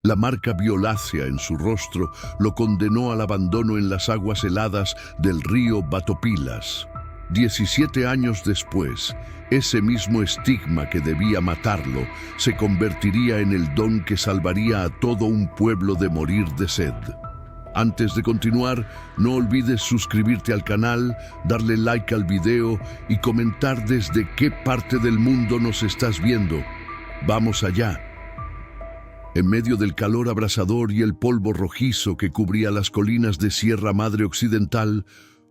La marca violácea en su rostro lo condenó al abandono en las aguas heladas del río Batopilas. 17 años después, ese mismo estigma que debía matarlo se convertiría en el don que salvaría a todo un pueblo de morir de sed. Antes de continuar, no olvides suscribirte al canal, darle like al video y comentar desde qué parte del mundo nos estás viendo. ¡Vamos allá! En medio del calor abrasador y el polvo rojizo que cubría las colinas de Sierra Madre Occidental,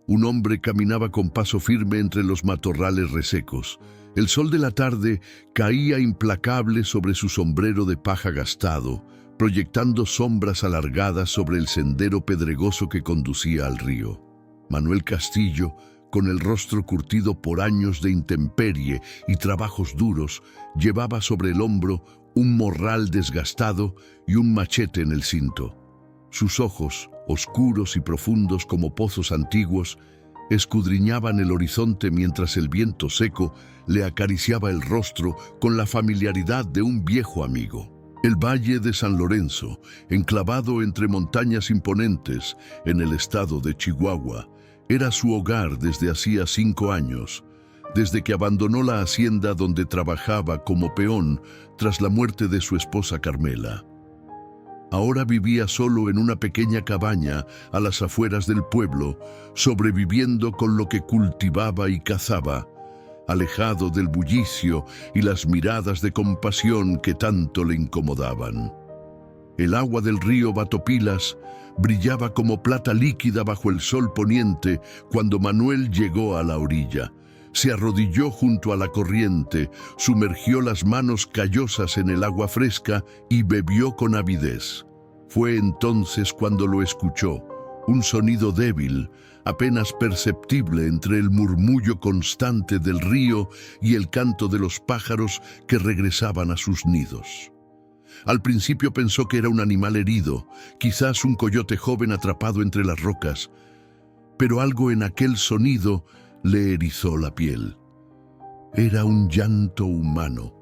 un hombre caminaba con paso firme entre los matorrales resecos. El sol de la tarde caía implacable sobre su sombrero de paja gastado, proyectando sombras alargadas sobre el sendero pedregoso que conducía al río. Manuel Castillo, con el rostro curtido por años de intemperie y trabajos duros, llevaba sobre el hombro un morral desgastado y un machete en el cinto. Sus ojos, oscuros y profundos como pozos antiguos, escudriñaban el horizonte mientras el viento seco le acariciaba el rostro con la familiaridad de un viejo amigo. El Valle de San Lorenzo, enclavado entre montañas imponentes en el estado de Chihuahua, era su hogar desde hacía 5 años, desde que abandonó la hacienda donde trabajaba como peón tras la muerte de su esposa Carmela. Ahora vivía solo en una pequeña cabaña a las afueras del pueblo, sobreviviendo con lo que cultivaba y cazaba, alejado del bullicio y las miradas de compasión que tanto le incomodaban. El agua del río Batopilas brillaba como plata líquida bajo el sol poniente cuando Manuel llegó a la orilla. Se arrodilló junto a la corriente, sumergió las manos callosas en el agua fresca y bebió con avidez. Fue entonces cuando lo escuchó, un sonido débil, apenas perceptible entre el murmullo constante del río y el canto de los pájaros que regresaban a sus nidos. Al principio pensó que era un animal herido, quizás un coyote joven atrapado entre las rocas, pero algo en aquel sonido le erizó la piel. Era un llanto humano.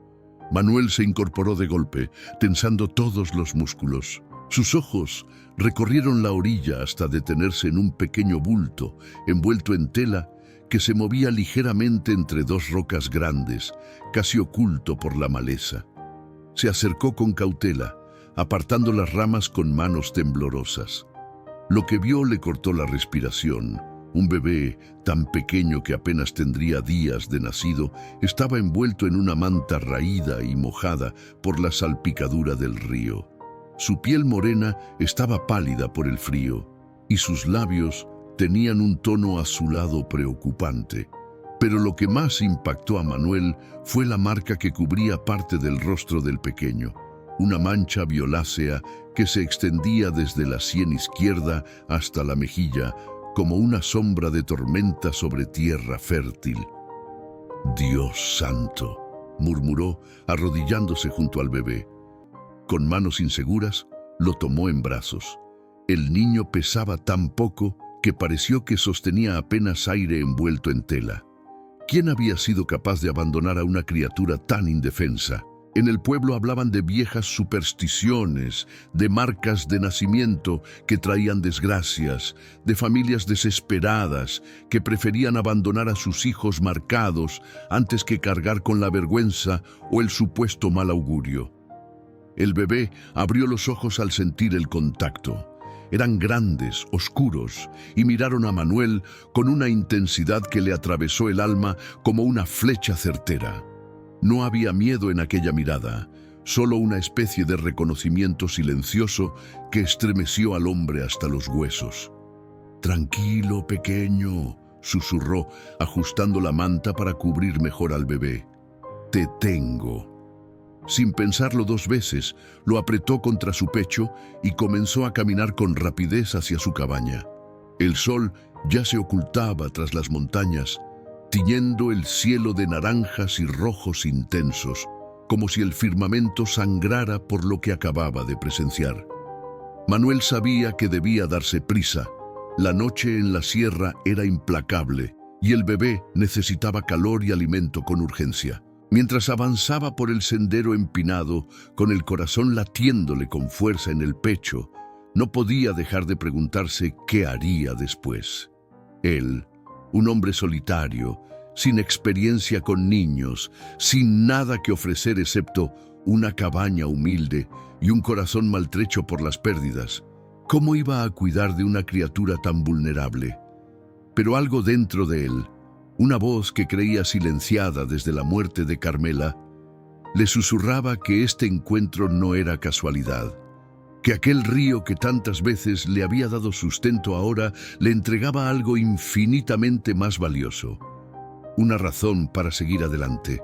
Manuel se incorporó de golpe, tensando todos los músculos. Sus ojos recorrieron la orilla hasta detenerse en un pequeño bulto, envuelto en tela, que se movía ligeramente entre 2 rocas grandes, casi oculto por la maleza. Se acercó con cautela, apartando las ramas con manos temblorosas. Lo que vio le cortó la respiración. Un bebé, tan pequeño que apenas tendría días de nacido, estaba envuelto en una manta raída y mojada por la salpicadura del río. Su piel morena estaba pálida por el frío, y sus labios tenían un tono azulado preocupante. Pero lo que más impactó a Manuel fue la marca que cubría parte del rostro del pequeño, una mancha violácea que se extendía desde la sien izquierda hasta la mejilla, como una sombra de tormenta sobre tierra fértil. «Dios santo», murmuró, arrodillándose junto al bebé. Con manos inseguras, lo tomó en brazos. El niño pesaba tan poco que pareció que sostenía apenas aire envuelto en tela. ¿Quién había sido capaz de abandonar a una criatura tan indefensa? En el pueblo hablaban de viejas supersticiones, de marcas de nacimiento que traían desgracias, de familias desesperadas que preferían abandonar a sus hijos marcados antes que cargar con la vergüenza o el supuesto mal augurio. El bebé abrió los ojos al sentir el contacto. Eran grandes, oscuros, y miraron a Manuel con una intensidad que le atravesó el alma como una flecha certera. No había miedo en aquella mirada, solo una especie de reconocimiento silencioso que estremeció al hombre hasta los huesos. «Tranquilo, pequeño», susurró, ajustando la manta para cubrir mejor al bebé. «Te tengo». Sin pensarlo 2 veces, lo apretó contra su pecho y comenzó a caminar con rapidez hacia su cabaña. El sol ya se ocultaba tras las montañas, tiñendo el cielo de naranjas y rojos intensos, como si el firmamento sangrara por lo que acababa de presenciar. Manuel sabía que debía darse prisa. La noche en la sierra era implacable y el bebé necesitaba calor y alimento con urgencia. Mientras avanzaba por el sendero empinado, con el corazón latiéndole con fuerza en el pecho, no podía dejar de preguntarse qué haría después. Él, un hombre solitario, sin experiencia con niños, sin nada que ofrecer excepto una cabaña humilde y un corazón maltrecho por las pérdidas, ¿cómo iba a cuidar de una criatura tan vulnerable? Pero algo dentro de él, una voz que creía silenciada desde la muerte de Carmela, le susurraba que este encuentro no era casualidad, que aquel río que tantas veces le había dado sustento ahora le entregaba algo infinitamente más valioso, una razón para seguir adelante.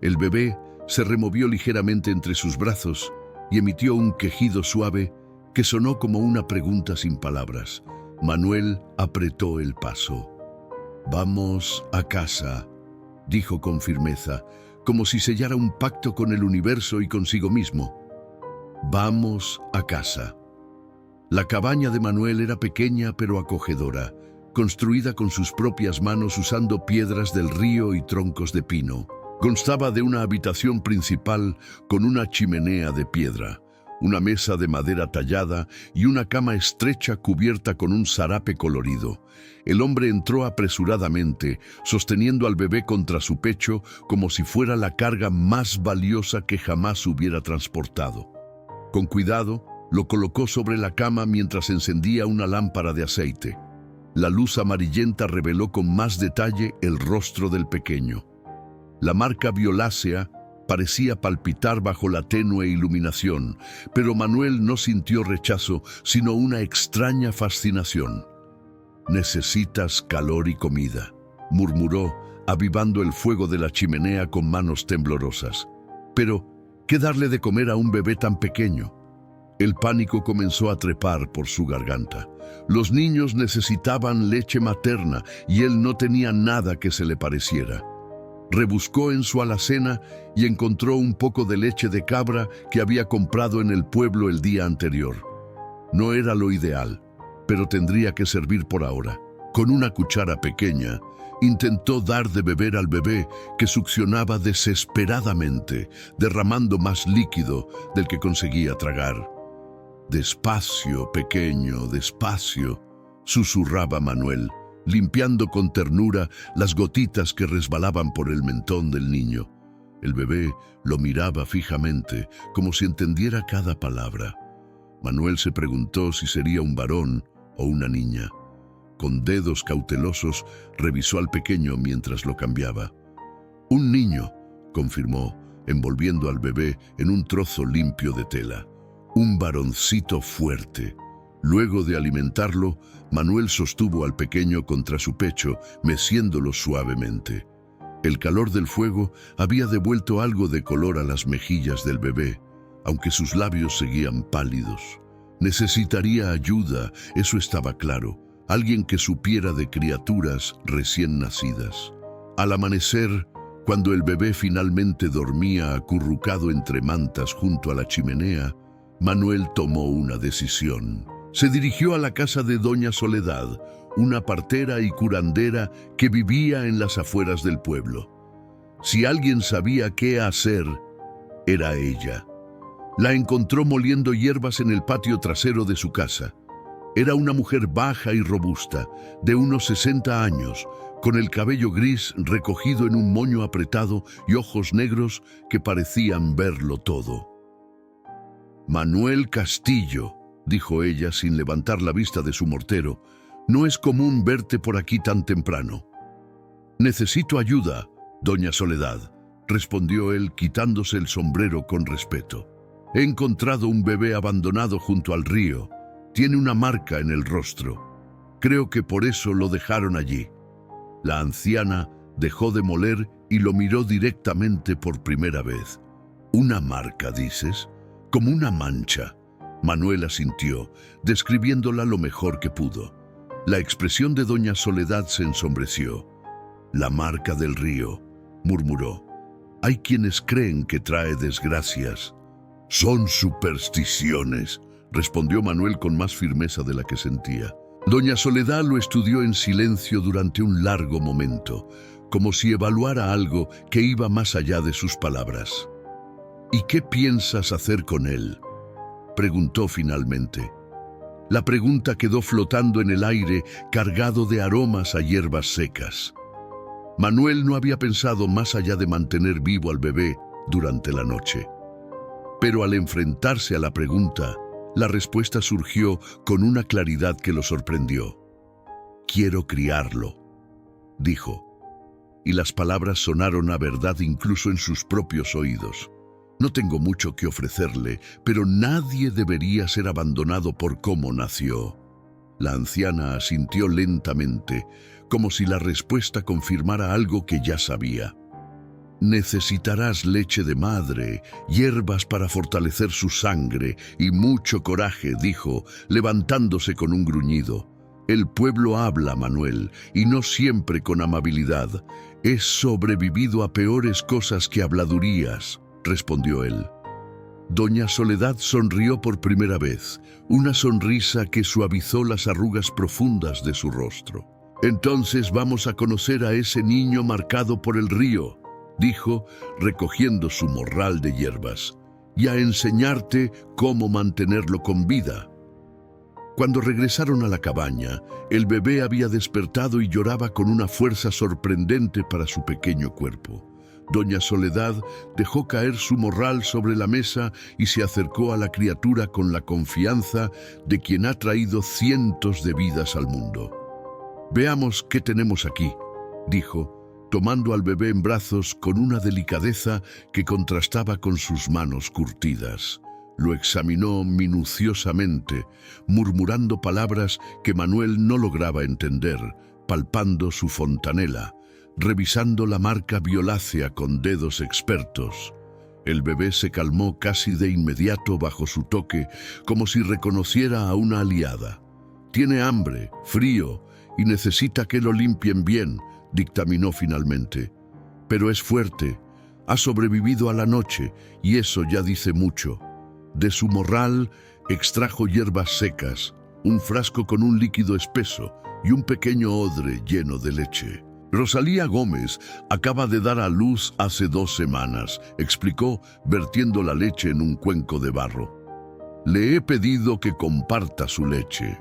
El bebé se removió ligeramente entre sus brazos y emitió un quejido suave que sonó como una pregunta sin palabras. Manuel apretó el paso. «Vamos a casa», dijo con firmeza, como si sellara un pacto con el universo y consigo mismo. «Vamos a casa». La cabaña de Manuel era pequeña pero acogedora, construida con sus propias manos usando piedras del río y troncos de pino. Constaba de una habitación principal con una chimenea de piedra, una mesa de madera tallada y una cama estrecha cubierta con un zarape colorido. El hombre entró apresuradamente, sosteniendo al bebé contra su pecho como si fuera la carga más valiosa que jamás hubiera transportado. Con cuidado, lo colocó sobre la cama mientras encendía una lámpara de aceite. La luz amarillenta reveló con más detalle el rostro del pequeño. La marca violácea parecía palpitar bajo la tenue iluminación, pero Manuel no sintió rechazo, sino una extraña fascinación. «Necesitas calor y comida», murmuró, avivando el fuego de la chimenea con manos temblorosas. Pero, ¿qué darle de comer a un bebé tan pequeño? El pánico comenzó a trepar por su garganta. Los niños necesitaban leche materna y él no tenía nada que se le pareciera. Rebuscó en su alacena y encontró un poco de leche de cabra que había comprado en el pueblo el día anterior. No era lo ideal, pero tendría que servir por ahora. Con una cuchara pequeña, intentó dar de beber al bebé, que succionaba desesperadamente, derramando más líquido del que conseguía tragar. «Despacio, pequeño, despacio», susurraba Manuel, limpiando con ternura las gotitas que resbalaban por el mentón del niño. El bebé lo miraba fijamente, como si entendiera cada palabra. Manuel se preguntó si sería un varón o una niña. Con dedos cautelosos revisó al pequeño mientras lo cambiaba. «Un niño», confirmó, envolviendo al bebé en un trozo limpio de tela. «Un varoncito fuerte». Luego de alimentarlo, Manuel sostuvo al pequeño contra su pecho, meciéndolo suavemente. El calor del fuego había devuelto algo de color a las mejillas del bebé, aunque sus labios seguían pálidos. Necesitaría ayuda, eso estaba claro, alguien que supiera de criaturas recién nacidas. Al amanecer, cuando el bebé finalmente dormía acurrucado entre mantas junto a la chimenea, Manuel tomó una decisión. Se dirigió a la casa de Doña Soledad, una partera y curandera que vivía en las afueras del pueblo. Si alguien sabía qué hacer, era ella. La encontró moliendo hierbas en el patio trasero de su casa. Era una mujer baja y robusta, de unos 60 años, con el cabello gris recogido en un moño apretado y ojos negros que parecían verlo todo. «Manuel Castillo», dijo ella sin levantar la vista de su mortero, «no es común verte por aquí tan temprano». «Necesito ayuda, Doña Soledad», respondió él quitándose el sombrero con respeto. «He encontrado un bebé abandonado junto al río. Tiene una marca en el rostro. Creo que por eso lo dejaron allí». La anciana dejó de moler y lo miró directamente por primera vez. «¿Una marca, dices? Como una mancha». Manuel asintió, describiéndola lo mejor que pudo. La expresión de Doña Soledad se ensombreció. «La marca del río», murmuró. «Hay quienes creen que trae desgracias». «Son supersticiones», respondió Manuel con más firmeza de la que sentía. Doña Soledad lo estudió en silencio durante un largo momento. como si evaluara algo que iba más allá de sus palabras. «¿Y qué piensas hacer con él?», preguntó finalmente. La pregunta quedó flotando en el aire, cargado de aromas a hierbas secas. Manuel no había pensado más allá de mantener vivo al bebé durante la noche. Pero al enfrentarse a la pregunta, la respuesta surgió con una claridad que lo sorprendió. «Quiero criarlo», dijo, y las palabras sonaron a verdad incluso en sus propios oídos. «No tengo mucho que ofrecerle, pero nadie debería ser abandonado por cómo nació». La anciana asintió lentamente, como si la respuesta confirmara algo que ya sabía. «Necesitarás leche de madre, hierbas para fortalecer su sangre y mucho coraje», dijo, levantándose con un gruñido. «El pueblo habla, Manuel, y no siempre con amabilidad. He sobrevivido a peores cosas que habladurías», respondió él. Doña Soledad sonrió por primera vez, una sonrisa que suavizó las arrugas profundas de su rostro. «Entonces vamos a conocer a ese niño marcado por el río», dijo, recogiendo su morral de hierbas, «y a enseñarte cómo mantenerlo con vida». Cuando regresaron a la cabaña, el bebé había despertado y lloraba con una fuerza sorprendente para su pequeño cuerpo. Doña Soledad dejó caer su morral sobre la mesa y se acercó a la criatura con la confianza de quien ha traído cientos de vidas al mundo. «Veamos qué tenemos aquí», dijo, tomando al bebé en brazos con una delicadeza que contrastaba con sus manos curtidas. Lo examinó minuciosamente, murmurando palabras que Manuel no lograba entender, palpando su fontanela, revisando la marca violácea con dedos expertos. El bebé se calmó casi de inmediato bajo su toque, como si reconociera a una aliada. «Tiene hambre, frío, y necesita que lo limpien bien», dictaminó finalmente. «Pero es fuerte, ha sobrevivido a la noche, y eso ya dice mucho». De su morral extrajo hierbas secas, un frasco con un líquido espeso y un pequeño odre lleno de leche. «Rosalía Gómez acaba de dar a luz hace 2 semanas», explicó, vertiendo la leche en un cuenco de barro. «Le he pedido que comparta su leche.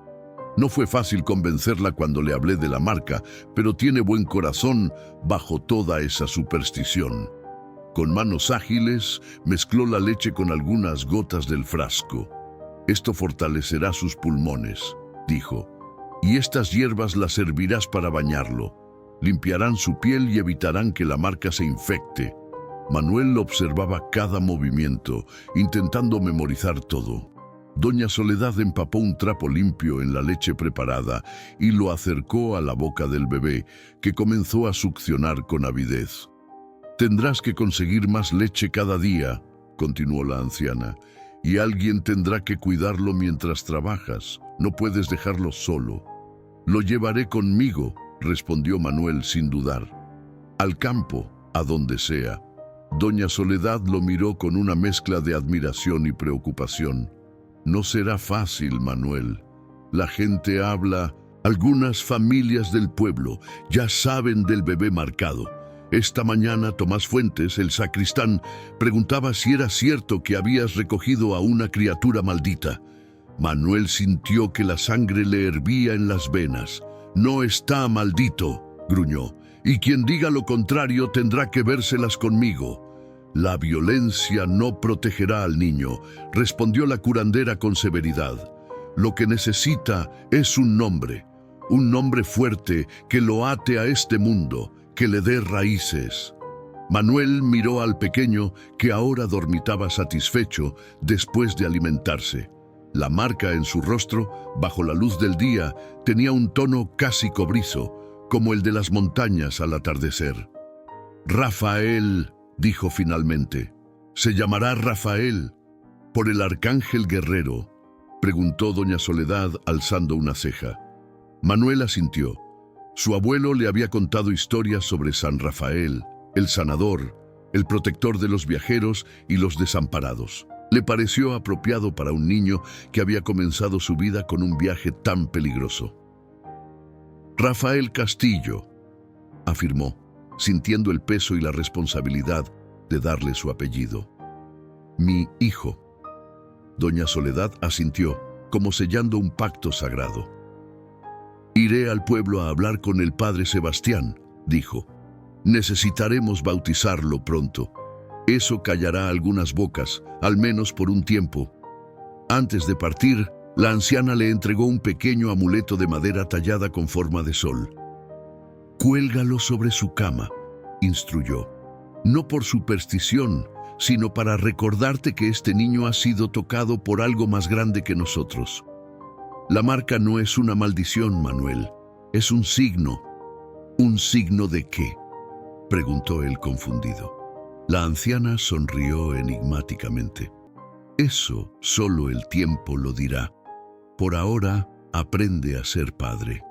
No fue fácil convencerla cuando le hablé de la marca, pero tiene buen corazón bajo toda esa superstición». Con manos ágiles, mezcló la leche con algunas gotas del frasco. «Esto fortalecerá sus pulmones», dijo, «y estas hierbas las servirás para bañarlo. Limpiarán su piel y evitarán que la marca se infecte». Manuel observaba cada movimiento, intentando memorizar todo. Doña Soledad empapó un trapo limpio en la leche preparada y lo acercó a la boca del bebé, que comenzó a succionar con avidez. «Tendrás que conseguir más leche cada día», continuó la anciana, «y alguien tendrá que cuidarlo mientras trabajas. No puedes dejarlo solo». «Lo llevaré conmigo», respondió Manuel sin dudar. «Al campo, a donde sea». Doña Soledad lo miró con una mezcla de admiración y preocupación. «No será fácil, Manuel. La gente habla. Algunas familias del pueblo ya saben del bebé marcado. Esta mañana Tomás Fuentes, el sacristán, preguntaba si era cierto que habías recogido a una criatura maldita». Manuel sintió que la sangre le hervía en las venas. «No está maldito», gruñó, «y quien diga lo contrario tendrá que vérselas conmigo». «La violencia no protegerá al niño», respondió la curandera con severidad. «Lo que necesita es un nombre fuerte que lo ate a este mundo, que le dé raíces». Manuel miró al pequeño, que ahora dormitaba satisfecho después de alimentarse. La marca en su rostro, bajo la luz del día, tenía un tono casi cobrizo, como el de las montañas al atardecer. «Rafael», dijo finalmente. «Se llamará Rafael, por el arcángel guerrero», preguntó doña Soledad alzando una ceja. Manuel asintió. Su abuelo le había contado historias sobre San Rafael, el sanador, el protector de los viajeros y los desamparados. Le pareció apropiado para un niño que había comenzado su vida con un viaje tan peligroso. «Rafael Castillo», afirmó. sintiendo el peso y la responsabilidad de darle su apellido. Mi hijo. Doña Soledad asintió, como sellando un pacto sagrado. Iré al pueblo a hablar con el padre Sebastián, dijo. Necesitaremos bautizarlo pronto. Eso callará algunas bocas, al menos por un tiempo. Antes de partir, la anciana le entregó un pequeño amuleto de madera tallada con forma de sol. Cuélgalo sobre su cama, instruyó. No por superstición, sino para recordarte que este niño ha sido tocado por algo más grande que nosotros. La marca no es una maldición, Manuel. Es un signo. ¿Un signo de qué?, preguntó él confundido. La anciana sonrió enigmáticamente. Eso solo el tiempo lo dirá. Por ahora, aprende a ser padre.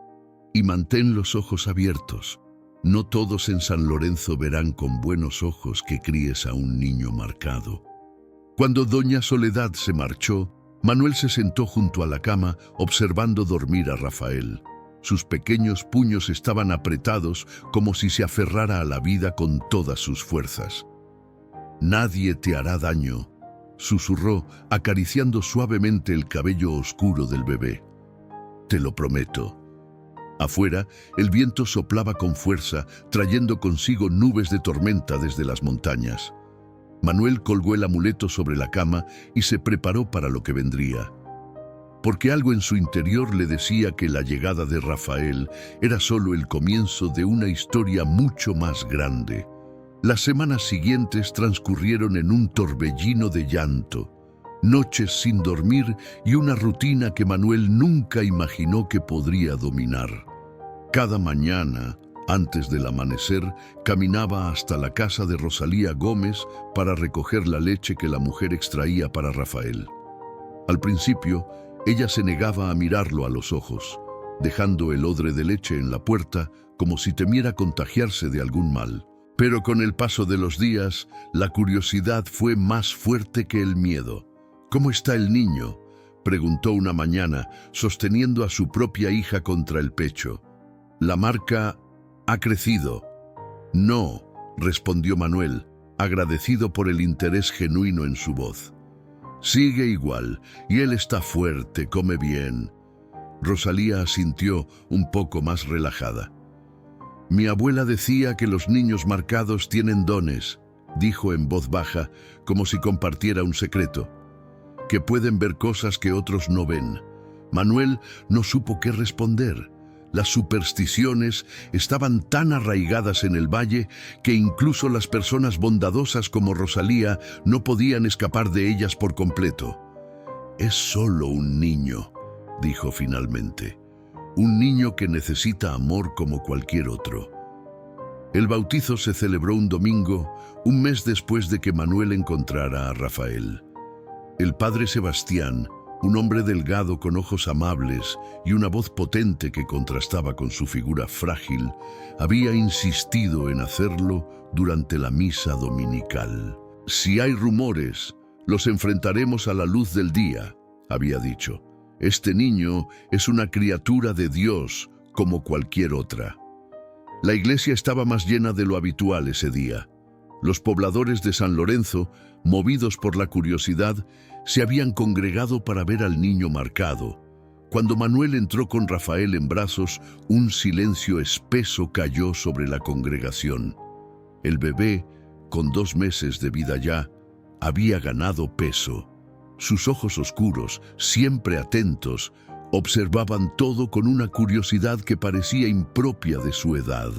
Y mantén los ojos abiertos. No todos en San Lorenzo verán con buenos ojos que críes a un niño marcado. Cuando doña Soledad se marchó, Manuel se sentó junto a la cama, observando dormir a Rafael. Sus pequeños puños estaban apretados como si se aferrara a la vida con todas sus fuerzas. «Nadie te hará daño», susurró, acariciando suavemente el cabello oscuro del bebé. «Te lo prometo». Afuera, el viento soplaba con fuerza, trayendo consigo nubes de tormenta desde las montañas. Manuel colgó el amuleto sobre la cama y se preparó para lo que vendría. Porque algo en su interior le decía que la llegada de Rafael era solo el comienzo de una historia mucho más grande. Las semanas siguientes transcurrieron en un torbellino de llanto, noches sin dormir y una rutina que Manuel nunca imaginó que podría dominar. Cada mañana, antes del amanecer, caminaba hasta la casa de Rosalía Gómez para recoger la leche que la mujer extraía para Rafael. Al principio, ella se negaba a mirarlo a los ojos, dejando el odre de leche en la puerta como si temiera contagiarse de algún mal. Pero con el paso de los días, la curiosidad fue más fuerte que el miedo. «¿Cómo está el niño?», preguntó una mañana, sosteniendo a su propia hija contra el pecho. «La marca ha crecido». «No», respondió Manuel, agradecido por el interés genuino en su voz. «Sigue igual, y él está fuerte, come bien». Rosalía asintió, un poco más relajada. «Mi abuela decía que los niños marcados tienen dones», dijo en voz baja, como si compartiera un secreto, «que pueden ver cosas que otros no ven». Manuel no supo qué responder. Las supersticiones estaban tan arraigadas en el valle que incluso las personas bondadosas como Rosalía no podían escapar de ellas por completo. «Es solo un niño», dijo finalmente. «Un niño que necesita amor como cualquier otro». El bautizo se celebró un domingo, un mes después de que Manuel encontrara a Rafael. El padre Sebastián, un hombre delgado con ojos amables y una voz potente que contrastaba con su figura frágil, había insistido en hacerlo durante la misa dominical. «Si hay rumores, los enfrentaremos a la luz del día», había dicho. «Este niño es una criatura de Dios como cualquier otra». La iglesia estaba más llena de lo habitual ese día. Los pobladores de San Lorenzo, movidos por la curiosidad, se habían congregado para ver al niño marcado. Cuando Manuel entró con Rafael en brazos, un silencio espeso cayó sobre la congregación. El bebé, con 2 meses de vida ya, había ganado peso. Sus ojos oscuros, siempre atentos, observaban todo con una curiosidad que parecía impropia de su edad.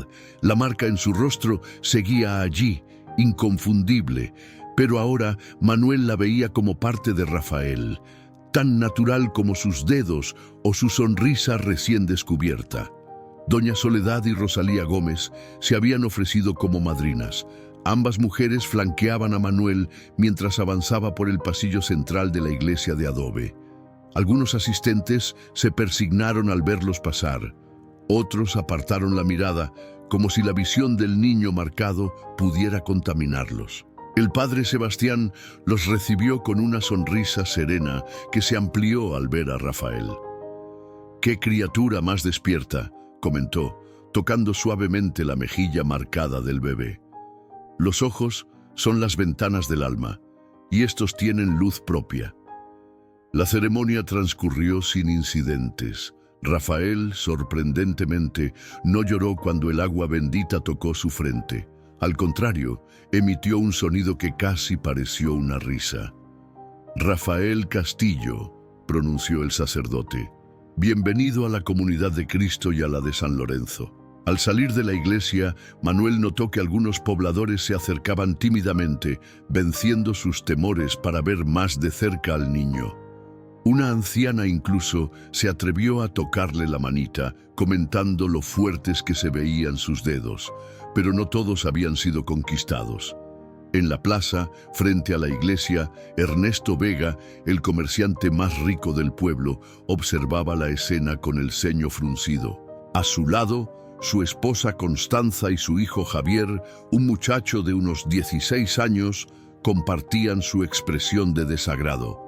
La marca en su rostro seguía allí, inconfundible, pero ahora Manuel la veía como parte de Rafael, tan natural como sus dedos o su sonrisa recién descubierta. Doña Soledad y Rosalía Gómez se habían ofrecido como madrinas. Ambas mujeres flanqueaban a Manuel mientras avanzaba por el pasillo central de la iglesia de adobe. Algunos asistentes se persignaron al verlos pasar. Otros apartaron la mirada, como si la visión del niño marcado pudiera contaminarlos. El padre Sebastián los recibió con una sonrisa serena que se amplió al ver a Rafael. «Qué criatura más despierta», comentó, tocando suavemente la mejilla marcada del bebé. Los ojos son las ventanas del alma, y estos tienen luz propia. La ceremonia transcurrió sin incidentes. Rafael, sorprendentemente, no lloró cuando el agua bendita tocó su frente. Al contrario, emitió un sonido que casi pareció una risa. «Rafael Castillo», pronunció el sacerdote, «bienvenido a la comunidad de Cristo y a la de San Lorenzo». Al salir de la iglesia, Manuel notó que algunos pobladores se acercaban tímidamente, venciendo sus temores para ver más de cerca al niño. Una anciana incluso se atrevió a tocarle la manita, comentando lo fuertes que se veían sus dedos, pero no todos habían sido conquistados. En la plaza, frente a la iglesia, Ernesto Vega, el comerciante más rico del pueblo, observaba la escena con el ceño fruncido. A su lado, su esposa Constanza y su hijo Javier, un muchacho de unos 16 años, compartían su expresión de desagrado.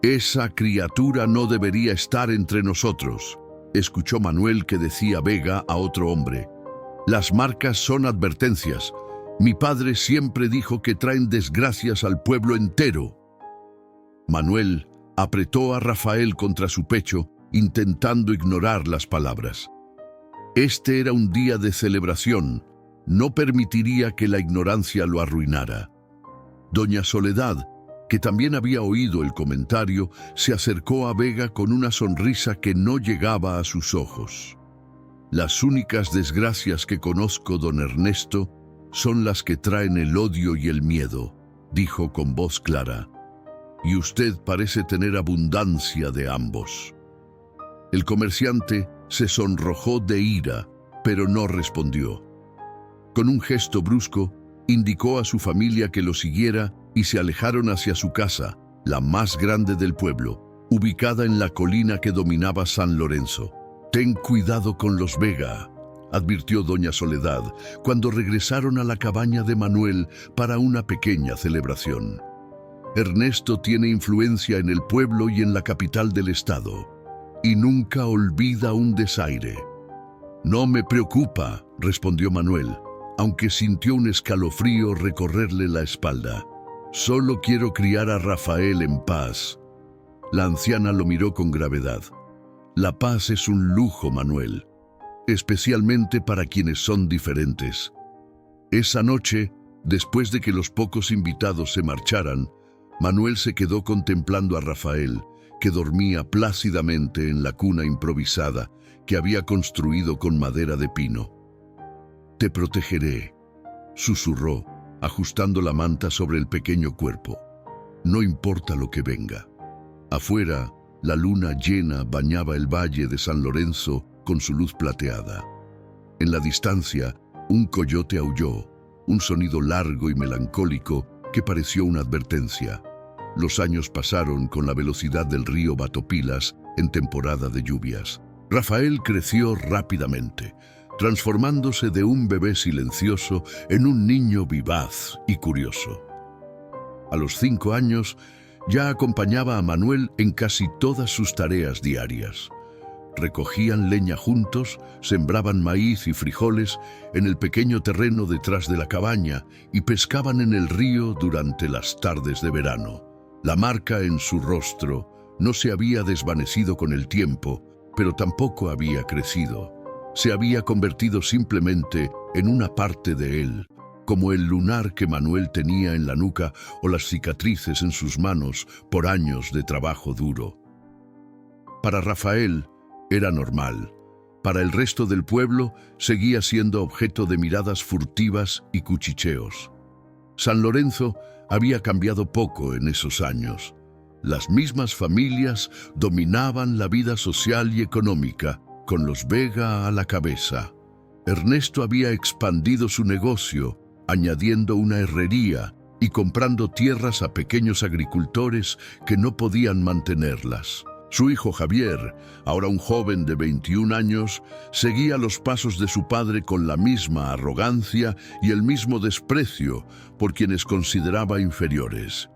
«Esa criatura no debería estar entre nosotros», escuchó Manuel que decía Vega a otro hombre. «Las marcas son advertencias. Mi padre siempre dijo que traen desgracias al pueblo entero». Manuel apretó a Rafael contra su pecho, intentando ignorar las palabras. Este era un día de celebración. No permitiría que la ignorancia lo arruinara. Doña Soledad, que también había oído el comentario, se acercó a Vega con una sonrisa que no llegaba a sus ojos. «Las únicas desgracias que conozco, don Ernesto, son las que traen el odio y el miedo», dijo con voz clara. «Y usted parece tener abundancia de ambos». El comerciante se sonrojó de ira, pero no respondió. Con un gesto brusco, indicó a su familia que lo siguiera y se alejaron hacia su casa, la más grande del pueblo, ubicada en la colina que dominaba San Lorenzo. «Ten cuidado con los Vega», advirtió doña Soledad cuando regresaron a la cabaña de Manuel para una pequeña celebración. «Ernesto tiene influencia en el pueblo y en la capital del estado, y nunca olvida un desaire». «No me preocupa», respondió Manuel, aunque sintió un escalofrío recorrerle la espalda. «Solo quiero criar a Rafael en paz». La anciana lo miró con gravedad. «La paz es un lujo, Manuel, especialmente para quienes son diferentes». Esa noche, después de que los pocos invitados se marcharan, Manuel se quedó contemplando a Rafael, que dormía plácidamente en la cuna improvisada que había construido con madera de pino. «Te protegeré», susurró, ajustando la manta sobre el pequeño cuerpo. «No importa lo que venga». Afuera, la luna llena bañaba el valle de San Lorenzo con su luz plateada. En la distancia, un coyote aulló, un sonido largo y melancólico que pareció una advertencia. Los años pasaron con la velocidad del río Batopilas en temporada de lluvias. Rafael creció rápidamente, transformándose de un bebé silencioso en un niño vivaz y curioso. A los 5 años, ya acompañaba a Manuel en casi todas sus tareas diarias. Recogían leña juntos, sembraban maíz y frijoles en el pequeño terreno detrás de la cabaña y pescaban en el río durante las tardes de verano. La marca en su rostro no se había desvanecido con el tiempo, pero tampoco había crecido. Se había convertido simplemente en una parte de él, como el lunar que Manuel tenía en la nuca o las cicatrices en sus manos por años de trabajo duro. Para Rafael era normal. Para el resto del pueblo seguía siendo objeto de miradas furtivas y cuchicheos. San Lorenzo había cambiado poco en esos años. Las mismas familias dominaban la vida social y económica, con los Vega a la cabeza. Ernesto había expandido su negocio, añadiendo una herrería y comprando tierras a pequeños agricultores que no podían mantenerlas. Su hijo Javier, ahora un joven de 21 años, seguía los pasos de su padre con la misma arrogancia y el mismo desprecio por quienes consideraba inferiores.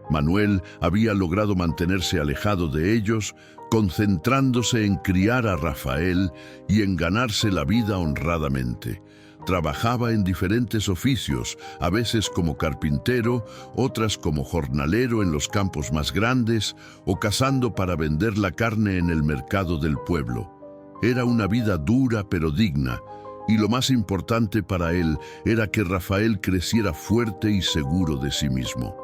Manuel había logrado mantenerse alejado de ellos, concentrándose en criar a Rafael y en ganarse la vida honradamente. Trabajaba en diferentes oficios, a veces como carpintero, otras como jornalero en los campos más grandes o cazando para vender la carne en el mercado del pueblo. Era una vida dura pero digna, y lo más importante para él era que Rafael creciera fuerte y seguro de sí mismo.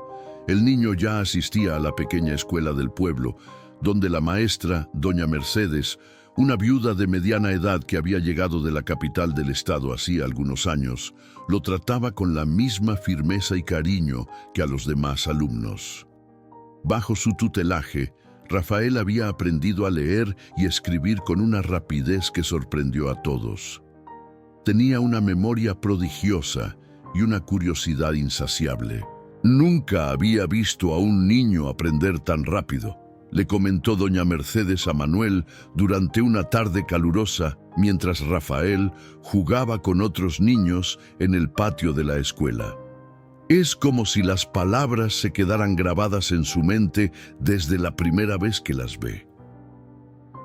El niño ya asistía a la pequeña escuela del pueblo, donde la maestra, doña Mercedes, una viuda de mediana edad que había llegado de la capital del estado hacía algunos años, lo trataba con la misma firmeza y cariño que a los demás alumnos. Bajo su tutelaje, Rafael había aprendido a leer y escribir con una rapidez que sorprendió a todos. Tenía una memoria prodigiosa y una curiosidad insaciable. Nunca había visto a un niño aprender tan rápido, le comentó doña Mercedes a Manuel durante una tarde calurosa mientras Rafael jugaba con otros niños en el patio de la escuela. Es como si las palabras se quedaran grabadas en su mente desde la primera vez que las ve.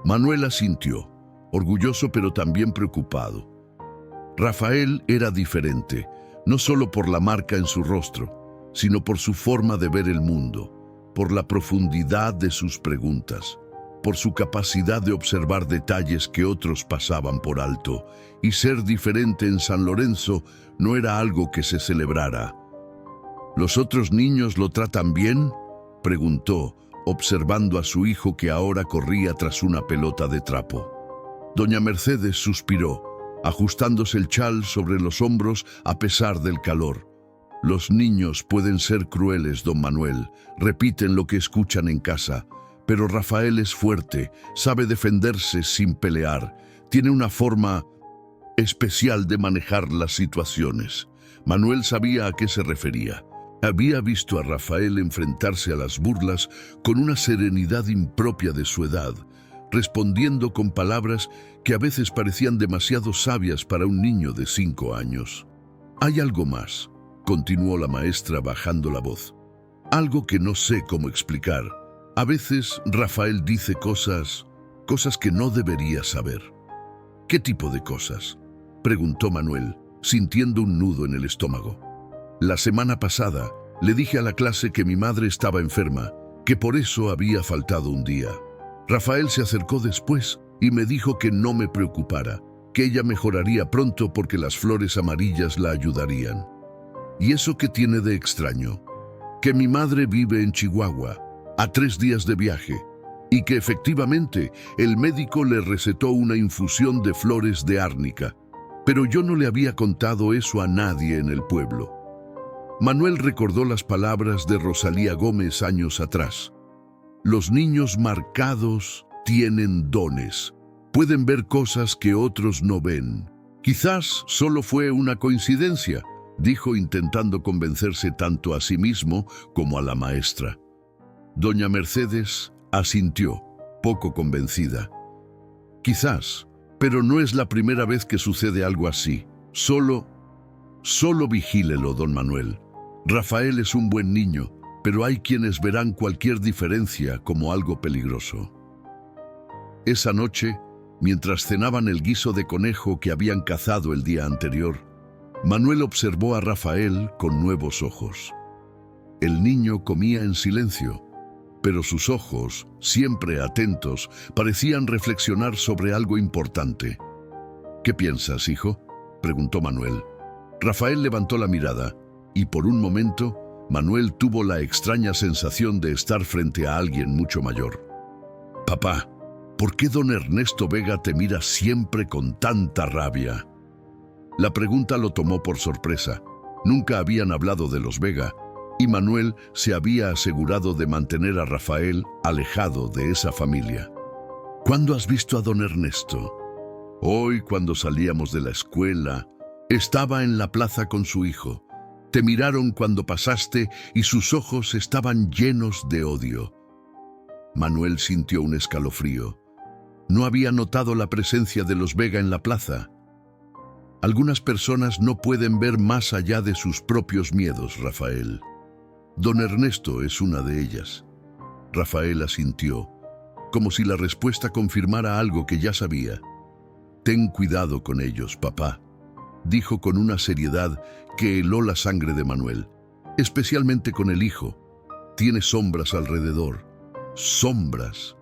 Manuel asintió, orgulloso pero también preocupado. Rafael era diferente, no solo por la marca en su rostro, sino por su forma de ver el mundo, por la profundidad de sus preguntas, por su capacidad de observar detalles que otros pasaban por alto, y ser diferente en San Lorenzo no era algo que se celebrara. ¿Los otros niños lo tratan bien?, preguntó, observando a su hijo que ahora corría tras una pelota de trapo. Doña Mercedes suspiró, ajustándose el chal sobre los hombros a pesar del calor. Los niños pueden ser crueles, don Manuel, repiten lo que escuchan en casa, pero Rafael es fuerte, sabe defenderse sin pelear, tiene una forma especial de manejar las situaciones. Manuel sabía a qué se refería. Había visto a Rafael enfrentarse a las burlas con una serenidad impropia de su edad, respondiendo con palabras que a veces parecían demasiado sabias para un niño de 5 años. Hay algo más, continuó la maestra bajando la voz. Algo que no sé cómo explicar. A veces Rafael dice cosas que no debería saber. ¿Qué tipo de cosas?, preguntó Manuel, sintiendo un nudo en el estómago. La semana pasada le dije a la clase que mi madre estaba enferma, que por eso había faltado un día. Rafael se acercó después y me dijo que no me preocupara, que ella mejoraría pronto porque las flores amarillas la ayudarían. ¿Y eso qué tiene de extraño? Que mi madre vive en Chihuahua, a 3 días de viaje, y que efectivamente el médico le recetó una infusión de flores de árnica, pero yo no le había contado eso a nadie en el pueblo. Manuel recordó las palabras de Rosalía Gómez años atrás. Los niños marcados tienen dones, pueden ver cosas que otros no ven. Quizás solo fue una coincidencia, dijo intentando convencerse tanto a sí mismo como a la maestra. Doña Mercedes asintió, poco convencida. Quizás, pero no es la primera vez que sucede algo así. Solo vigílelo, don Manuel. Rafael es un buen niño, pero hay quienes verán cualquier diferencia como algo peligroso. Esa noche, mientras cenaban el guiso de conejo que habían cazado el día anterior, Manuel observó a Rafael con nuevos ojos. El niño comía en silencio, pero sus ojos, siempre atentos, parecían reflexionar sobre algo importante. ¿Qué piensas, hijo?, preguntó Manuel. Rafael levantó la mirada, y por un momento, Manuel tuvo la extraña sensación de estar frente a alguien mucho mayor. Papá, ¿por qué don Ernesto Vega te mira siempre con tanta rabia? La pregunta lo tomó por sorpresa. Nunca habían hablado de los Vega, y Manuel se había asegurado de mantener a Rafael alejado de esa familia. ¿Cuándo has visto a don Ernesto? Hoy, cuando salíamos de la escuela, estaba en la plaza con su hijo. Te miraron cuando pasaste y sus ojos estaban llenos de odio. Manuel sintió un escalofrío. No había notado la presencia de los Vega en la plaza. Algunas personas no pueden ver más allá de sus propios miedos, Rafael. Don Ernesto es una de ellas. Rafael asintió, como si la respuesta confirmara algo que ya sabía. Ten cuidado con ellos, papá, dijo con una seriedad que heló la sangre de Manuel, especialmente con el hijo. Tiene sombras alrededor. Sombras.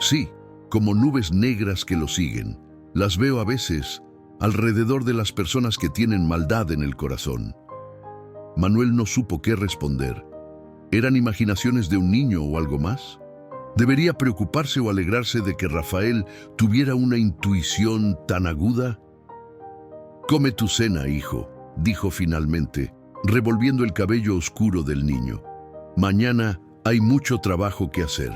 Sí, como nubes negras que lo siguen. Las veo a veces alrededor de las personas que tienen maldad en el corazón. Manuel no supo qué responder. ¿Eran imaginaciones de un niño o algo más? ¿Debería preocuparse o alegrarse de que Rafael tuviera una intuición tan aguda? Come tu cena, hijo, dijo finalmente, revolviendo el cabello oscuro del niño. Mañana hay mucho trabajo que hacer.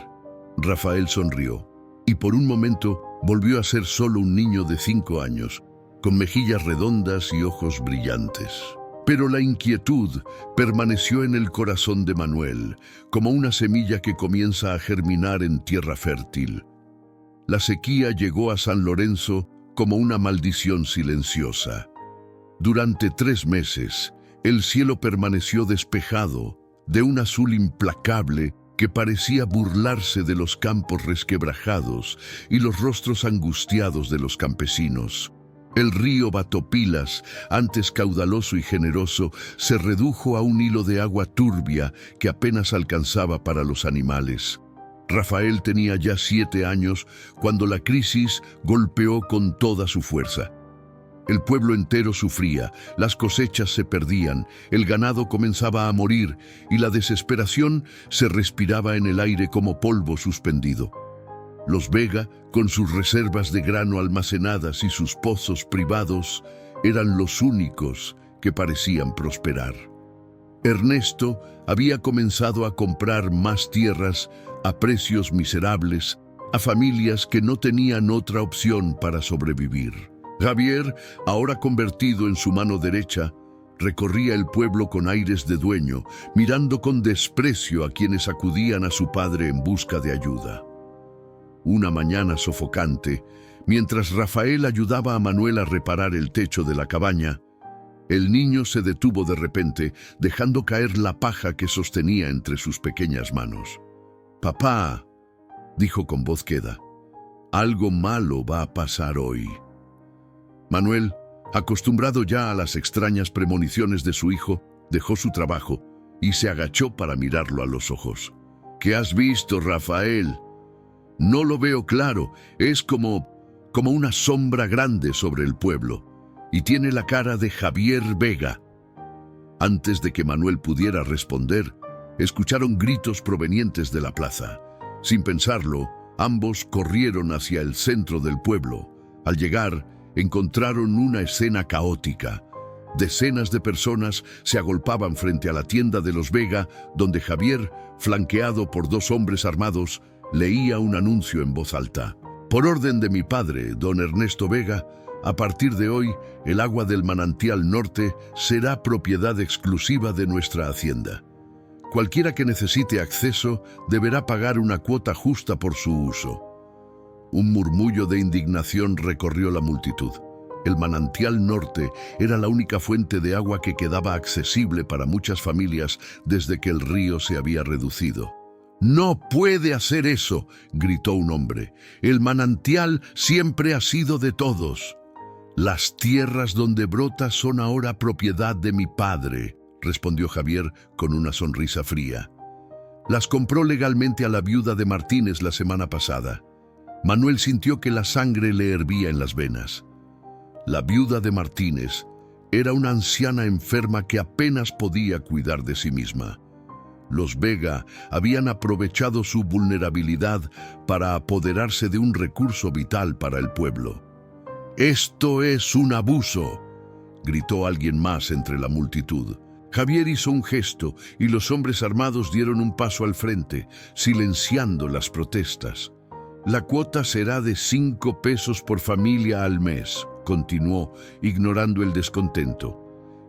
Rafael sonrió, y por un momento volvió a ser solo un niño de 5 años, con mejillas redondas y ojos brillantes. Pero la inquietud permaneció en el corazón de Manuel, como una semilla que comienza a germinar en tierra fértil. La sequía llegó a San Lorenzo como una maldición silenciosa. Durante 3 meses, el cielo permaneció despejado, de un azul implacable que parecía burlarse de los campos resquebrajados y los rostros angustiados de los campesinos. El río Batopilas, antes caudaloso y generoso, se redujo a un hilo de agua turbia que apenas alcanzaba para los animales. Rafael tenía ya 7 años cuando la crisis golpeó con toda su fuerza. El pueblo entero sufría, las cosechas se perdían, el ganado comenzaba a morir y la desesperación se respiraba en el aire como polvo suspendido. Los Vega, con sus reservas de grano almacenadas y sus pozos privados, eran los únicos que parecían prosperar. Ernesto había comenzado a comprar más tierras a precios miserables a familias que no tenían otra opción para sobrevivir. Javier, ahora convertido en su mano derecha, recorría el pueblo con aires de dueño, mirando con desprecio a quienes acudían a su padre en busca de ayuda. Una mañana sofocante, mientras Rafael ayudaba a Manuel a reparar el techo de la cabaña, el niño se detuvo de repente, dejando caer la paja que sostenía entre sus pequeñas manos. «Papá», dijo con voz queda, «algo malo va a pasar hoy». Manuel, acostumbrado ya a las extrañas premoniciones de su hijo, dejó su trabajo y se agachó para mirarlo a los ojos. «¿Qué has visto, Rafael?» «No lo veo claro, es como una sombra grande sobre el pueblo, y tiene la cara de Javier Vega». Antes de que Manuel pudiera responder, escucharon gritos provenientes de la plaza. Sin pensarlo, ambos corrieron hacia el centro del pueblo. Al llegar, encontraron una escena caótica. Decenas de personas se agolpaban frente a la tienda de los Vega, donde Javier, flanqueado por 2 hombres armados, leía un anuncio en voz alta. «Por orden de mi padre, don Ernesto Vega, a partir de hoy, el agua del manantial norte será propiedad exclusiva de nuestra hacienda. Cualquiera que necesite acceso deberá pagar una cuota justa por su uso». Un murmullo de indignación recorrió la multitud. El manantial norte era la única fuente de agua que quedaba accesible para muchas familias desde que el río se había reducido. «No puede hacer eso», gritó un hombre. «El manantial siempre ha sido de todos». «Las tierras donde brota son ahora propiedad de mi padre», respondió Javier con una sonrisa fría. «Las compró legalmente a la viuda de Martínez la semana pasada». Manuel sintió que la sangre le hervía en las venas. La viuda de Martínez era una anciana enferma que apenas podía cuidar de sí misma. Los Vega habían aprovechado su vulnerabilidad para apoderarse de un recurso vital para el pueblo. «Esto es un abuso», gritó alguien más entre la multitud. Javier hizo un gesto y los hombres armados dieron un paso al frente, silenciando las protestas. «La cuota será de 5 pesos por familia al mes», continuó, ignorando el descontento.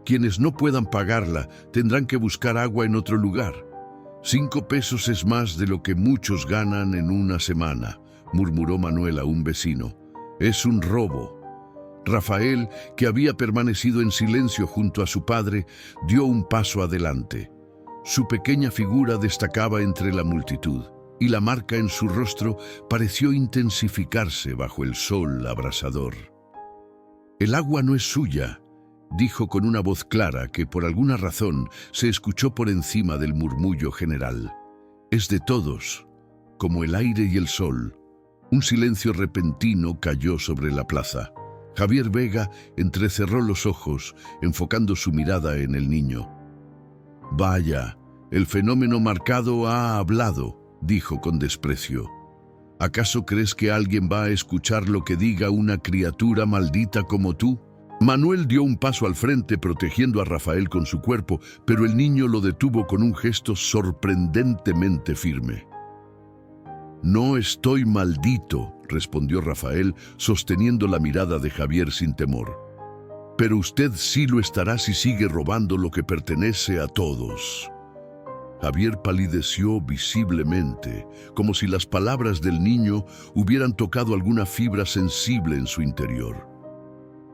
«Quienes no puedan pagarla tendrán que buscar agua en otro lugar. 5 pesos es más de lo que muchos ganan en una semana», murmuró Manuel a un vecino. «Es un robo». Rafael, que había permanecido en silencio junto a su padre, dio un paso adelante. Su pequeña figura destacaba entre la multitud, y la marca en su rostro pareció intensificarse bajo el sol abrasador. «El agua no es suya», dijo con una voz clara que por alguna razón se escuchó por encima del murmullo general. «Es de todos, como el aire y el sol». Un silencio repentino cayó sobre la plaza. Javier Vega entrecerró los ojos, enfocando su mirada en el niño. «Vaya, el fenómeno marcado ha hablado», dijo con desprecio. «¿Acaso crees que alguien va a escuchar lo que diga una criatura maldita como tú?» Manuel dio un paso al frente protegiendo a Rafael con su cuerpo, pero el niño lo detuvo con un gesto sorprendentemente firme. «No estoy maldito», respondió Rafael, sosteniendo la mirada de Javier sin temor. «Pero usted sí lo estará si sigue robando lo que pertenece a todos». Javier palideció visiblemente, como si las palabras del niño hubieran tocado alguna fibra sensible en su interior.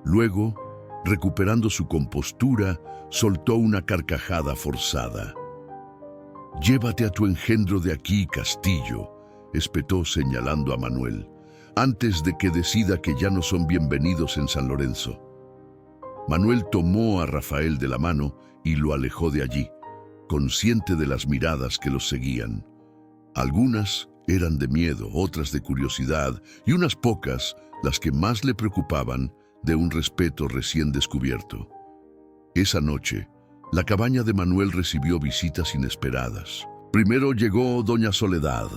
Luego, recuperando su compostura, soltó una carcajada forzada. «Llévate a tu engendro de aquí, Castillo», espetó señalando a Manuel, «antes de que decida que ya no son bienvenidos en San Lorenzo». Manuel tomó a Rafael de la mano y lo alejó de allí, consciente de las miradas que los seguían. Algunas eran de miedo, otras de curiosidad, y unas pocas, las que más le preocupaban, de un respeto recién descubierto. Esa noche, la cabaña de Manuel recibió visitas inesperadas. Primero llegó doña Soledad,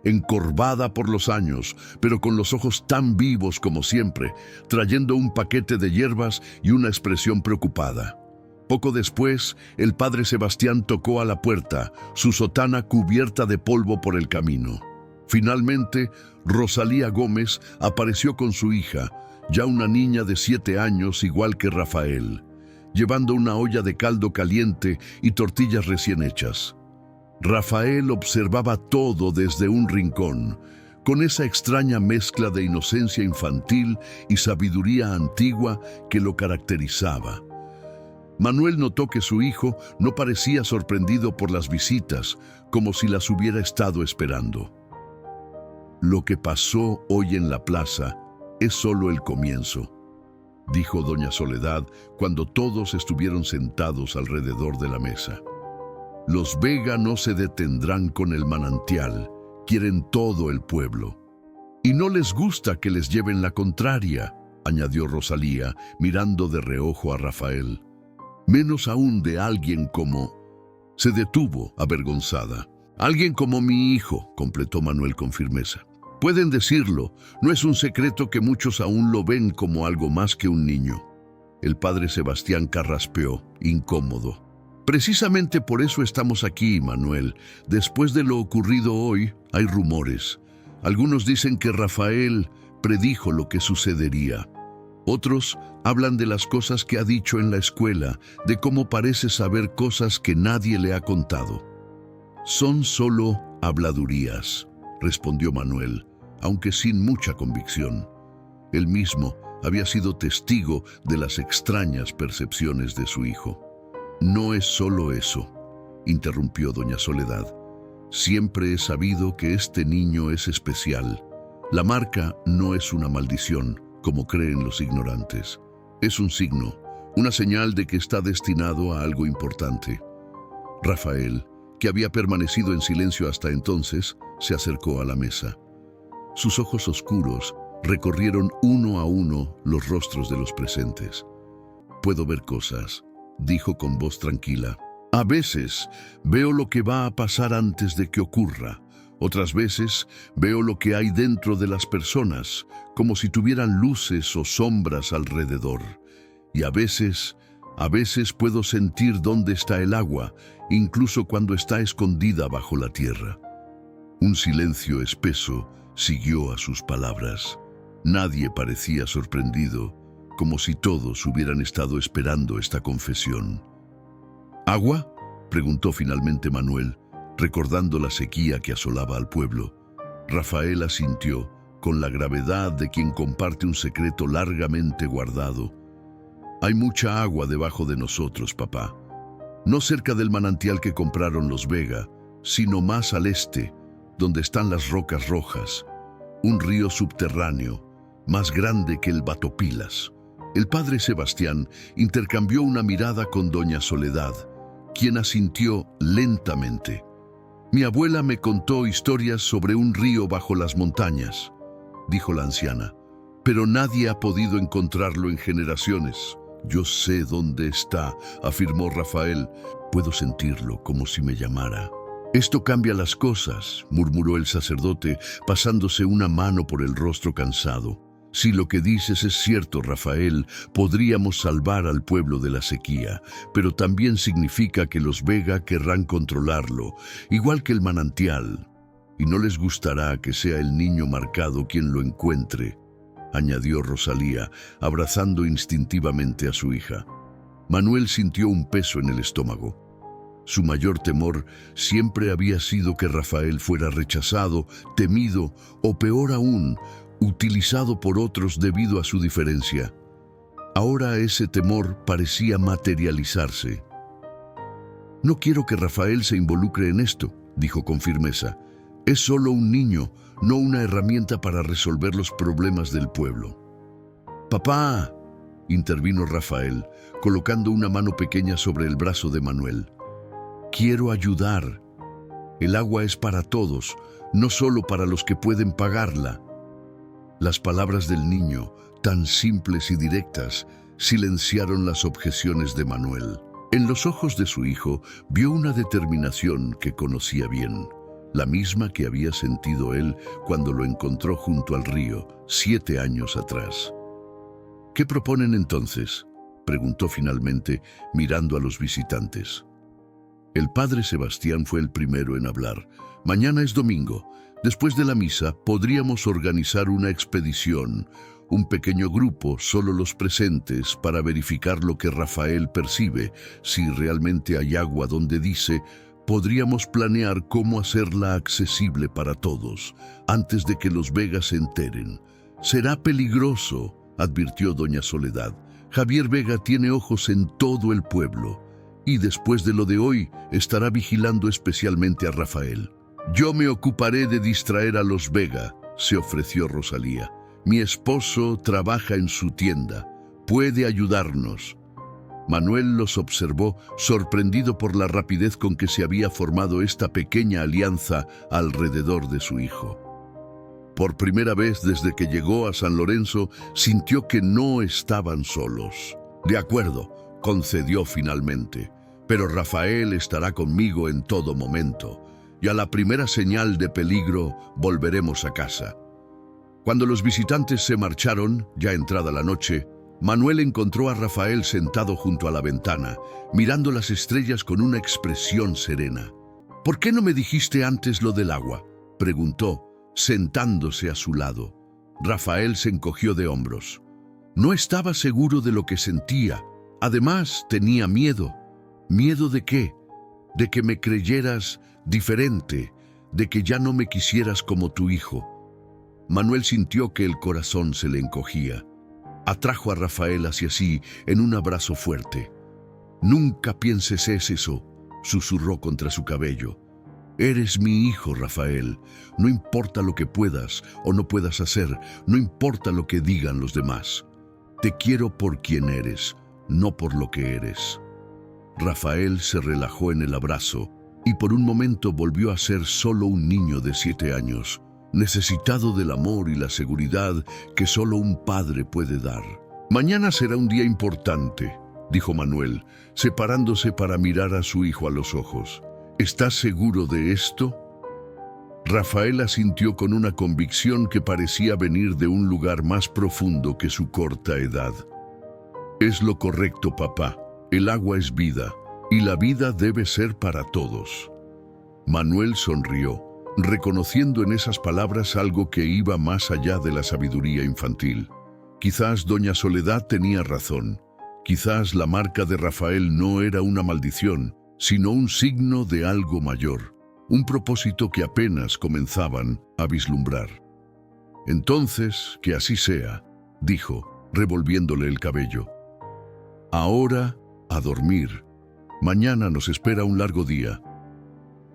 encorvada por los años, pero con los ojos tan vivos como siempre, trayendo un paquete de hierbas y una expresión preocupada. Poco después, el padre Sebastián tocó a la puerta, su sotana cubierta de polvo por el camino. Finalmente, Rosalía Gómez apareció con su hija, ya una niña de 7 años igual que Rafael, llevando una olla de caldo caliente y tortillas recién hechas. Rafael observaba todo desde un rincón, con esa extraña mezcla de inocencia infantil y sabiduría antigua que lo caracterizaba. Manuel notó que su hijo no parecía sorprendido por las visitas, como si las hubiera estado esperando. «Lo que pasó hoy en la plaza es solo el comienzo», dijo doña Soledad cuando todos estuvieron sentados alrededor de la mesa. «Los Vega no se detendrán con el manantial, quieren todo el pueblo. Y no les gusta que les lleven la contraria», añadió Rosalía, mirando de reojo a Rafael. «Menos aún de alguien como...» Se detuvo, avergonzada. «Alguien como mi hijo», completó Manuel con firmeza. «Pueden decirlo, no es un secreto que muchos aún lo ven como algo más que un niño». El padre Sebastián carraspeó, incómodo. «Precisamente por eso estamos aquí, Manuel. Después de lo ocurrido hoy, hay rumores. Algunos dicen que Rafael predijo lo que sucedería. Otros hablan de las cosas que ha dicho en la escuela, de cómo parece saber cosas que nadie le ha contado». «Son solo habladurías», respondió Manuel, aunque sin mucha convicción. Él mismo había sido testigo de las extrañas percepciones de su hijo. «No es solo eso», interrumpió doña Soledad. «Siempre he sabido que este niño es especial. La marca no es una maldición, como creen los ignorantes. Es un signo, una señal de que está destinado a algo importante». Rafael, que había permanecido en silencio hasta entonces, se acercó a la mesa. Sus ojos oscuros recorrieron uno a uno los rostros de los presentes. «Puedo ver cosas», dijo con voz tranquila. «A veces veo lo que va a pasar antes de que ocurra. Otras veces veo lo que hay dentro de las personas, como si tuvieran luces o sombras alrededor. Y a veces puedo sentir dónde está el agua, incluso cuando está escondida bajo la tierra». Un silencio espeso siguió a sus palabras. Nadie parecía sorprendido, como si todos hubieran estado esperando esta confesión. «¿Agua?», preguntó finalmente Manuel, recordando la sequía que asolaba al pueblo. Rafael asintió, con la gravedad de quien comparte un secreto largamente guardado. «Hay mucha agua debajo de nosotros, papá. no cerca del manantial que compraron los Vega, sino más al este, donde están las Rocas Rojas, un río subterráneo, más grande que el Batopilas. El padre Sebastián intercambió una mirada con doña Soledad, quien asintió lentamente. «Mi abuela me contó historias sobre un río bajo las montañas», dijo la anciana, «pero nadie ha podido encontrarlo en generaciones». «Yo sé dónde está», afirmó Rafael. «Puedo sentirlo como si me llamara». «Esto cambia las cosas», murmuró el sacerdote, pasándose una mano por el rostro cansado. «Si lo que dices es cierto, Rafael, podríamos salvar al pueblo de la sequía, pero también significa que los Vega querrán controlarlo, igual que el manantial, y no les gustará que sea el niño marcado quien lo encuentre», añadió Rosalía, abrazando instintivamente a su hija. Manuel sintió un peso en el estómago. Su mayor temor siempre había sido que Rafael fuera rechazado, temido o, peor aún, utilizado por otros debido a su diferencia. Ahora ese temor parecía materializarse. «No quiero que Rafael se involucre en esto», dijo con firmeza. «Es solo un niño, no una herramienta para resolver los problemas del pueblo». «Papá», intervino Rafael, colocando una mano pequeña sobre el brazo de Manuel. «Quiero ayudar. El agua es para todos, no solo para los que pueden pagarla». Las palabras del niño, tan simples y directas, silenciaron las objeciones de Manuel. En los ojos de su hijo vio una determinación que conocía bien, la misma que había sentido él cuando lo encontró junto al río 7 años atrás. «¿Qué proponen entonces?», preguntó finalmente, mirando a los visitantes. El padre Sebastián fue el primero en hablar. «Mañana es domingo. Después de la misa podríamos organizar una expedición, un pequeño grupo, solo los presentes, para verificar lo que Rafael percibe. Si realmente hay agua donde dice, podríamos planear cómo hacerla accesible para todos, antes de que los Vegas se enteren. Será peligroso», advirtió doña Soledad. «Javier Vega tiene ojos en todo el pueblo, y después de lo de hoy estará vigilando especialmente a Rafael». «Yo me ocuparé de distraer a los Vega», se ofreció Rosalía. «Mi esposo trabaja en su tienda. Puede ayudarnos». Manuel los observó, sorprendido por la rapidez con que se había formado esta pequeña alianza alrededor de su hijo. Por primera vez desde que llegó a San Lorenzo, sintió que no estaban solos. «De acuerdo», concedió finalmente, «pero Rafael estará conmigo en todo momento, y a la primera señal de peligro volveremos a casa». Cuando los visitantes se marcharon, ya entrada la noche, Manuel encontró a Rafael sentado junto a la ventana, mirando las estrellas con una expresión serena. «¿Por qué no me dijiste antes lo del agua?», preguntó, sentándose a su lado. Rafael se encogió de hombros. No estaba seguro de lo que sentía. Además, tenía miedo. ¿Miedo de qué? De que me creyeras diferente, de que ya no me quisieras como tu hijo. Manuel sintió que el corazón se le encogía. Atrajo a Rafael hacia sí en un abrazo fuerte. «Nunca pienses eso», susurró contra su cabello. «Eres mi hijo, Rafael. No importa lo que puedas o no puedas hacer, no importa lo que digan los demás. Te quiero por quien eres, no por lo que eres». Rafael se relajó en el abrazo y por un momento volvió a ser solo un niño de 7 años, necesitado del amor y la seguridad que solo un padre puede dar. «Mañana será un día importante», dijo Manuel, separándose para mirar a su hijo a los ojos. «¿Estás seguro de esto?». Rafael asintió con una convicción que parecía venir de un lugar más profundo que su corta edad. «Es lo correcto, papá. El agua es vida, y la vida debe ser para todos». Manuel sonrió, reconociendo en esas palabras algo que iba más allá de la sabiduría infantil. Quizás doña Soledad tenía razón. Quizás la marca de Rafael no era una maldición, sino un signo de algo mayor, un propósito que apenas comenzaban a vislumbrar. «Entonces, que así sea», dijo, revolviéndole el cabello. «Ahora, a dormir. Mañana nos espera un largo día.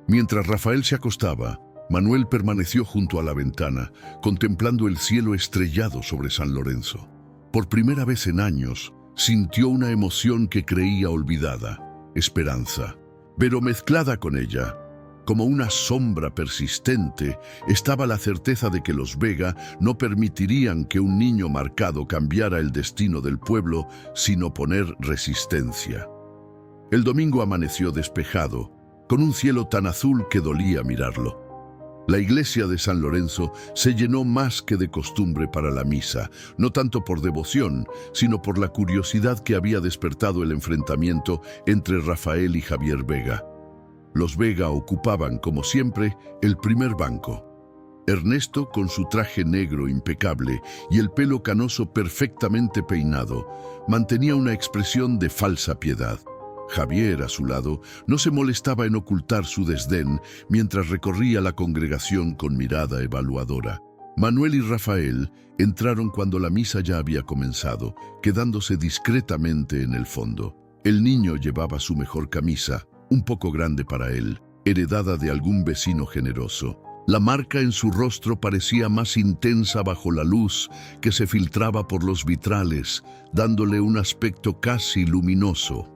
Mientras Rafael se acostaba, Manuel permaneció junto a la ventana, contemplando el cielo estrellado sobre San Lorenzo. Por primera vez en años, sintió una emoción que creía olvidada, esperanza. Pero mezclada con ella, como una sombra persistente, estaba la certeza de que los Vega no permitirían que un niño marcado cambiara el destino del pueblo sin oponer resistencia. El domingo amaneció despejado, con un cielo tan azul que dolía mirarlo. La iglesia de San Lorenzo se llenó más que de costumbre para la misa, no tanto por devoción, sino por la curiosidad que había despertado el enfrentamiento entre Rafael y Javier Vega. Los Vega ocupaban, como siempre, el primer banco. Ernesto, con su traje negro impecable y el pelo canoso perfectamente peinado, mantenía una expresión de falsa piedad. Javier, a su lado, no se molestaba en ocultar su desdén mientras recorría la congregación con mirada evaluadora. Manuel y Rafael entraron cuando la misa ya había comenzado, quedándose discretamente en el fondo. El niño llevaba su mejor camisa, un poco grande para él, heredada de algún vecino generoso. La marca en su rostro parecía más intensa bajo la luz que se filtraba por los vitrales, dándole un aspecto casi luminoso.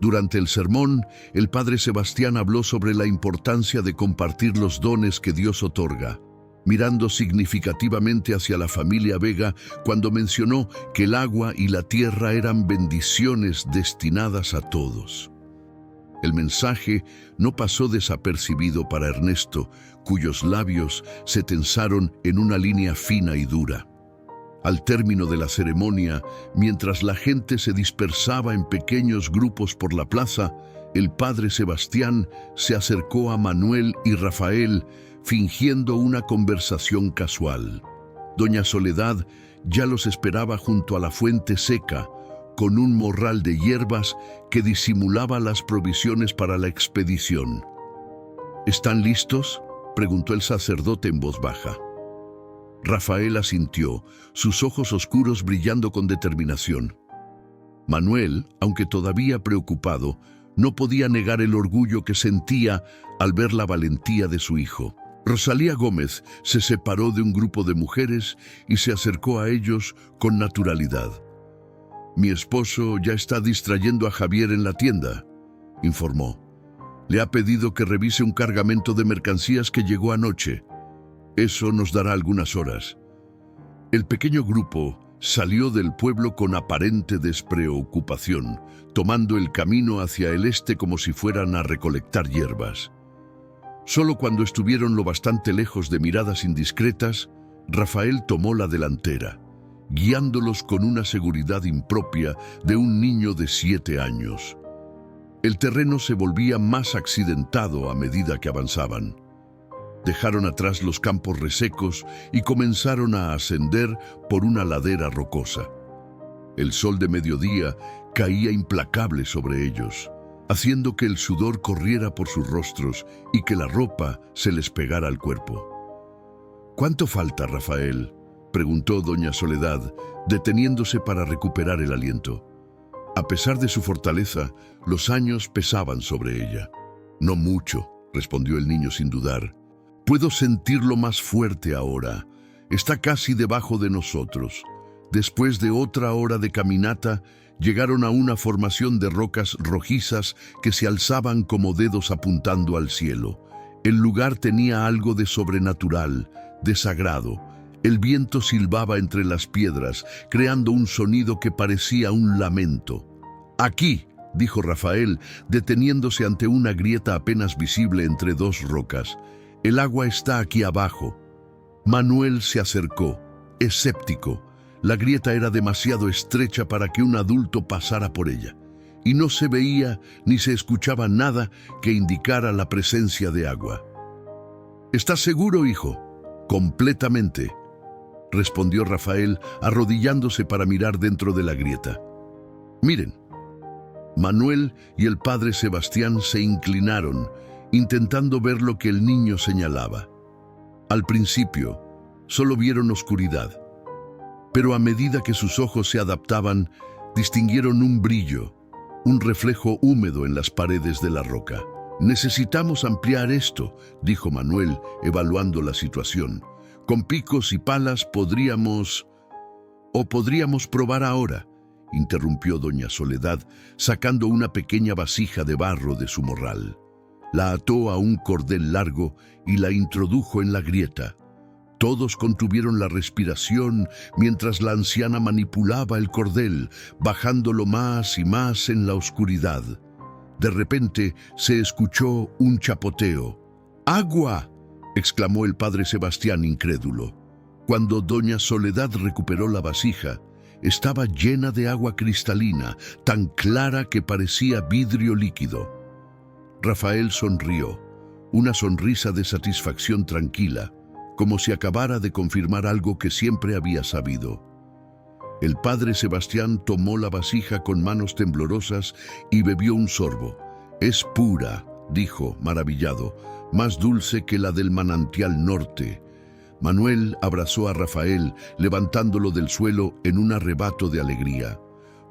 Durante el sermón, el padre Sebastián habló sobre la importancia de compartir los dones que Dios otorga, mirando significativamente hacia la familia Vega cuando mencionó que el agua y la tierra eran bendiciones destinadas a todos. El mensaje no pasó desapercibido para Ernesto, cuyos labios se tensaron en una línea fina y dura. Al término de la ceremonia, mientras la gente se dispersaba en pequeños grupos por la plaza, el padre Sebastián se acercó a Manuel y Rafael, fingiendo una conversación casual. Doña Soledad ya los esperaba junto a la fuente seca, con un morral de hierbas que disimulaba las provisiones para la expedición. ¿Están listos?, preguntó el sacerdote en voz baja. Rafael asintió, sus ojos oscuros brillando con determinación. Manuel, aunque todavía preocupado, no podía negar el orgullo que sentía al ver la valentía de su hijo. Rosalía Gómez se separó de un grupo de mujeres y se acercó a ellos con naturalidad. «Mi esposo ya está distrayendo a Javier en la tienda», informó. «Le ha pedido que revise un cargamento de mercancías que llegó anoche. Eso nos dará algunas horas». El pequeño grupo salió del pueblo con aparente despreocupación, tomando el camino hacia el este como si fueran a recolectar hierbas. Solo cuando estuvieron lo bastante lejos de miradas indiscretas, Rafael tomó la delantera, guiándolos con una seguridad impropia de un niño de 7 años. El terreno se volvía más accidentado a medida que avanzaban. Dejaron atrás los campos resecos y comenzaron a ascender por una ladera rocosa. El sol de mediodía caía implacable sobre ellos, haciendo que el sudor corriera por sus rostros y que la ropa se les pegara al cuerpo. «¿Cuánto falta, Rafael?», preguntó doña Soledad, deteniéndose para recuperar el aliento. A pesar de su fortaleza, los años pesaban sobre ella. «No mucho», respondió el niño sin dudar. «Puedo sentirlo más fuerte ahora. Está casi debajo de nosotros». Después de otra hora de caminata, llegaron a una formación de rocas rojizas que se alzaban como dedos apuntando al cielo. El lugar tenía algo de sobrenatural, de sagrado. El viento silbaba entre las piedras, creando un sonido que parecía un lamento. «Aquí», dijo Rafael, deteniéndose ante una grieta apenas visible entre dos rocas. «El agua está aquí abajo». Manuel se acercó, escéptico. La grieta era demasiado estrecha para que un adulto pasara por ella, y no se veía ni se escuchaba nada que indicara la presencia de agua. «¿Estás seguro, hijo?» «Completamente», respondió Rafael, arrodillándose para mirar dentro de la grieta. «Miren». Manuel y el padre Sebastián se inclinaron, intentando ver lo que el niño señalaba. Al principio, solo vieron oscuridad, pero a medida que sus ojos se adaptaban, distinguieron un brillo, un reflejo húmedo en las paredes de la roca. «Necesitamos ampliar esto», dijo Manuel, evaluando la situación. «Con picos y palas podríamos probar ahora», interrumpió doña Soledad, sacando una pequeña vasija de barro de su morral. La ató a un cordel largo y la introdujo en la grieta. Todos contuvieron la respiración mientras la anciana manipulaba el cordel, bajándolo más y más en la oscuridad. De repente se escuchó un chapoteo. ¡Agua!, exclamó el padre Sebastián incrédulo. Cuando doña Soledad recuperó la vasija, estaba llena de agua cristalina, tan clara que parecía vidrio líquido. Rafael sonrió, una sonrisa de satisfacción tranquila, como si acabara de confirmar algo que siempre había sabido. El padre Sebastián tomó la vasija con manos temblorosas y bebió un sorbo. «Es pura», dijo, maravillado, «más dulce que la del manantial norte». Manuel abrazó a Rafael, levantándolo del suelo en un arrebato de alegría.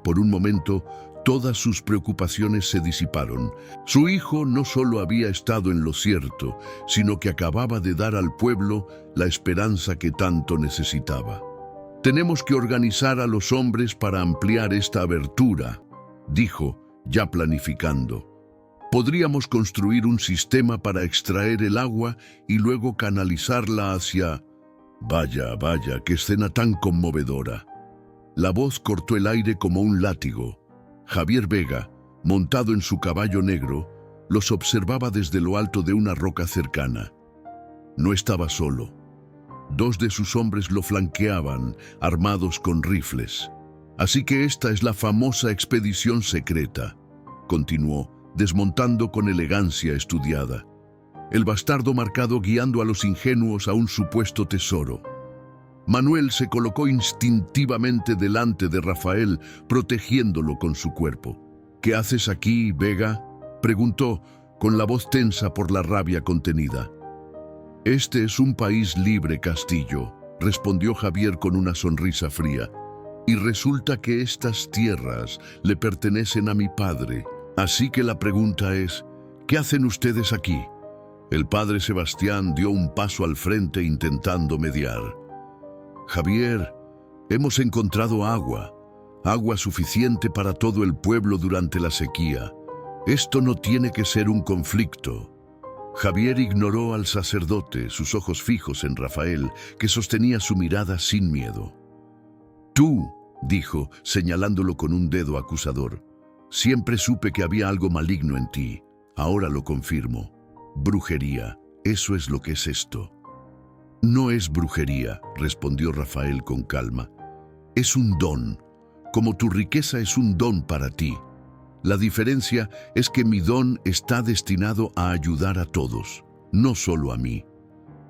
Por un momento, todas sus preocupaciones se disiparon. Su hijo no solo había estado en lo cierto, sino que acababa de dar al pueblo la esperanza que tanto necesitaba. «Tenemos que organizar a los hombres para ampliar esta abertura», dijo, ya planificando. «Podríamos construir un sistema para extraer el agua y luego canalizarla hacia...». «Vaya, vaya, qué escena tan conmovedora». La voz cortó el aire como un látigo. Javier Vega, montado en su caballo negro, los observaba desde lo alto de una roca cercana. No estaba solo. 2 de sus hombres lo flanqueaban, armados con rifles. «Así que esta es la famosa expedición secreta», continuó, desmontando con elegancia estudiada. «El bastardo marcado guiando a los ingenuos a un supuesto tesoro». Manuel se colocó instintivamente delante de Rafael, protegiéndolo con su cuerpo. «¿Qué haces aquí, Vega?», preguntó, con la voz tensa por la rabia contenida. «Este es un país libre, Castillo», respondió Javier con una sonrisa fría. «Y resulta que estas tierras le pertenecen a mi padre. Así que la pregunta es, ¿qué hacen ustedes aquí?». El padre Sebastián dio un paso al frente intentando mediar. «Javier, hemos encontrado agua suficiente para todo el pueblo durante la sequía. Esto no tiene que ser un conflicto». Javier ignoró al sacerdote, sus ojos fijos en Rafael, que sostenía su mirada sin miedo. «Tú», dijo, señalándolo con un dedo acusador, «siempre supe que había algo maligno en ti. Ahora lo confirmo. Brujería, eso es lo que es esto». «No es brujería», respondió Rafael con calma. «Es un don, como tu riqueza es un don para ti. La diferencia es que mi don está destinado a ayudar a todos, no solo a mí».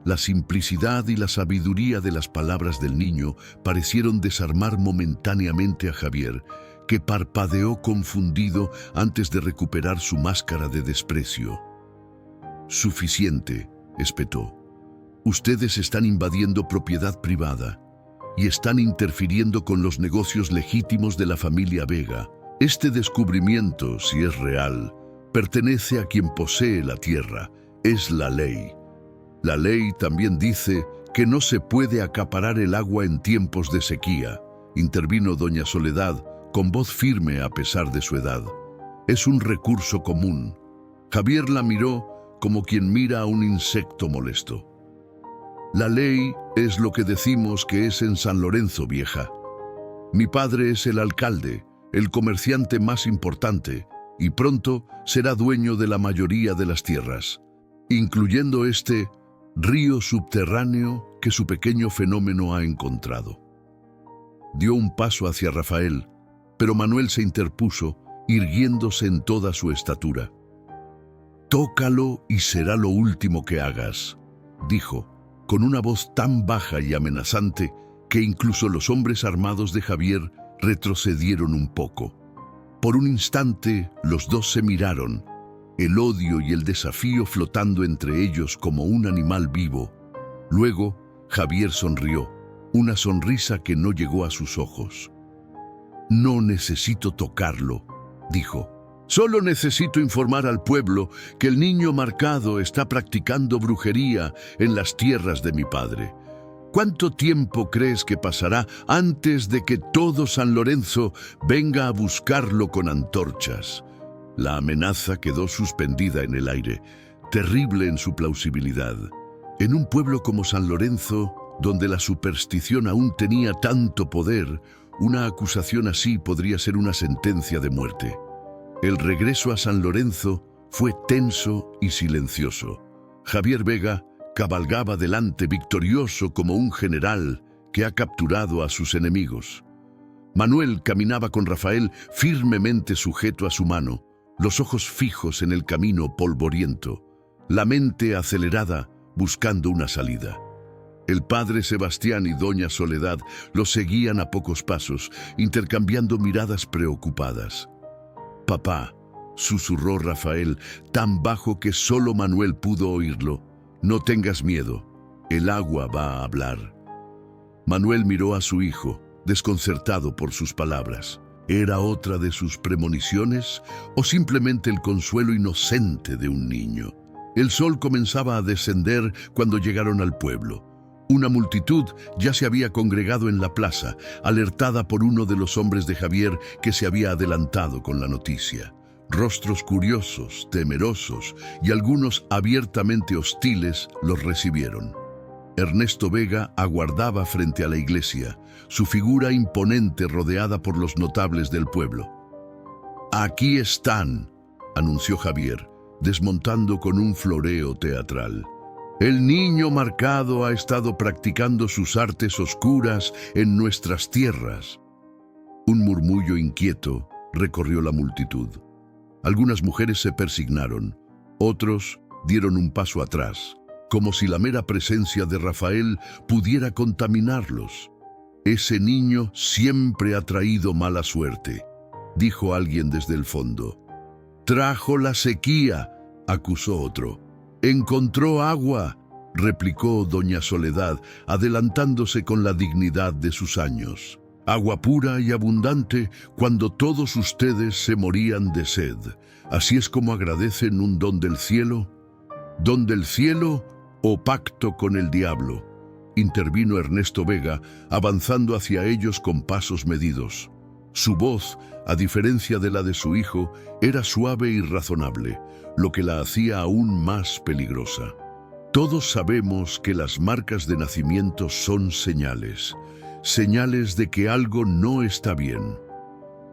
La simplicidad y la sabiduría de las palabras del niño parecieron desarmar momentáneamente a Javier, que parpadeó confundido antes de recuperar su máscara de desprecio. «Suficiente», espetó. «Ustedes están invadiendo propiedad privada y están interfiriendo con los negocios legítimos de la familia Vega. Este descubrimiento, si es real, pertenece a quien posee la tierra, es la ley. La ley también dice que no se puede acaparar el agua en tiempos de sequía», intervino doña Soledad, con voz firme a pesar de su edad. «Es un recurso común». Javier la miró como quien mira a un insecto molesto. «La ley es lo que decimos que es en San Lorenzo, vieja. Mi padre es el alcalde, el comerciante más importante, y pronto será dueño de la mayoría de las tierras, incluyendo este río subterráneo que su pequeño fenómeno ha encontrado». Dio un paso hacia Rafael, pero Manuel se interpuso, irguiéndose en toda su estatura. «Tócalo y será lo último que hagas», dijo, con una voz tan baja y amenazante que incluso los hombres armados de Javier retrocedieron un poco. Por un instante los dos se miraron, el odio y el desafío flotando entre ellos como un animal vivo. Luego, Javier sonrió, una sonrisa que no llegó a sus ojos. «No necesito tocarlo», dijo, Solo necesito informar al pueblo que el niño marcado está practicando brujería en las tierras de mi padre. ¿Cuánto tiempo crees que pasará antes de que todo San Lorenzo venga a buscarlo con antorchas? La amenaza quedó suspendida en el aire, terrible en su plausibilidad. En un pueblo como San Lorenzo, donde la superstición aún tenía tanto poder, una acusación así podría ser una sentencia de muerte. El regreso a San Lorenzo fue tenso y silencioso. Javier Vega cabalgaba delante victorioso como un general que ha capturado a sus enemigos. Manuel caminaba con Rafael firmemente sujeto a su mano, los ojos fijos en el camino polvoriento, la mente acelerada buscando una salida. El padre Sebastián y doña Soledad los seguían a pocos pasos, intercambiando miradas preocupadas. «Papá», susurró Rafael, tan bajo que solo Manuel pudo oírlo, «no tengas miedo, el agua va a hablar». Manuel miró a su hijo, desconcertado por sus palabras. ¿Era otra de sus premoniciones o simplemente el consuelo inocente de un niño? El sol comenzaba a descender cuando llegaron al pueblo. Una multitud ya se había congregado en la plaza, alertada por uno de los hombres de Javier que se había adelantado con la noticia. Rostros curiosos, temerosos y algunos abiertamente hostiles los recibieron. Ernesto Vega aguardaba frente a la iglesia, su figura imponente rodeada por los notables del pueblo. «Aquí están», anunció Javier, desmontando con un floreo teatral. «El niño marcado ha estado practicando sus artes oscuras en nuestras tierras». Un murmullo inquieto recorrió la multitud. Algunas mujeres se persignaron, otros dieron un paso atrás, como si la mera presencia de Rafael pudiera contaminarlos. «Ese niño siempre ha traído mala suerte», dijo alguien desde el fondo. «Trajo la sequía», acusó otro. «Encontró agua», replicó doña Soledad, adelantándose con la dignidad de sus años. «Agua pura y abundante cuando todos ustedes se morían de sed. Así es como agradecen un don del cielo». «¿Don del cielo o pacto con el diablo?», intervino Ernesto Vega, avanzando hacia ellos con pasos medidos. Su voz, a diferencia de la de su hijo, era suave y razonable, lo que la hacía aún más peligrosa. «Todos sabemos que las marcas de nacimiento son señales, señales de que algo no está bien.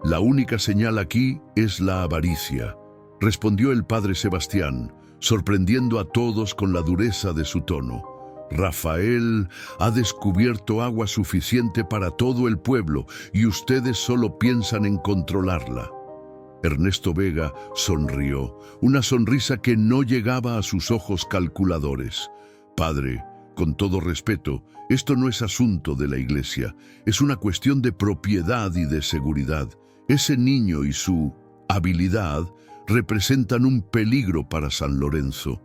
La única señal aquí es la avaricia», respondió el padre Sebastián, sorprendiendo a todos con la dureza de su tono. «Rafael ha descubierto agua suficiente para todo el pueblo y ustedes solo piensan en controlarla». Ernesto Vega sonrió, una sonrisa que no llegaba a sus ojos calculadores. «Padre, con todo respeto, esto no es asunto de la iglesia, es una cuestión de propiedad y de seguridad. Ese niño y su habilidad representan un peligro para San Lorenzo».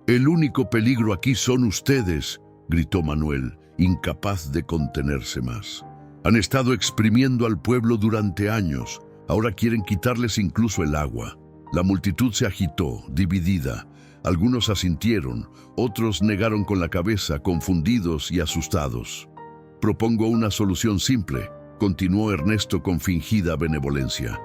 «El único peligro aquí son ustedes», gritó Manuel, incapaz de contenerse más. «Han estado exprimiendo al pueblo durante años. Ahora quieren quitarles incluso el agua». La multitud se agitó, dividida. Algunos asintieron, otros negaron con la cabeza, confundidos y asustados. «Propongo una solución simple», continuó Ernesto con fingida benevolencia.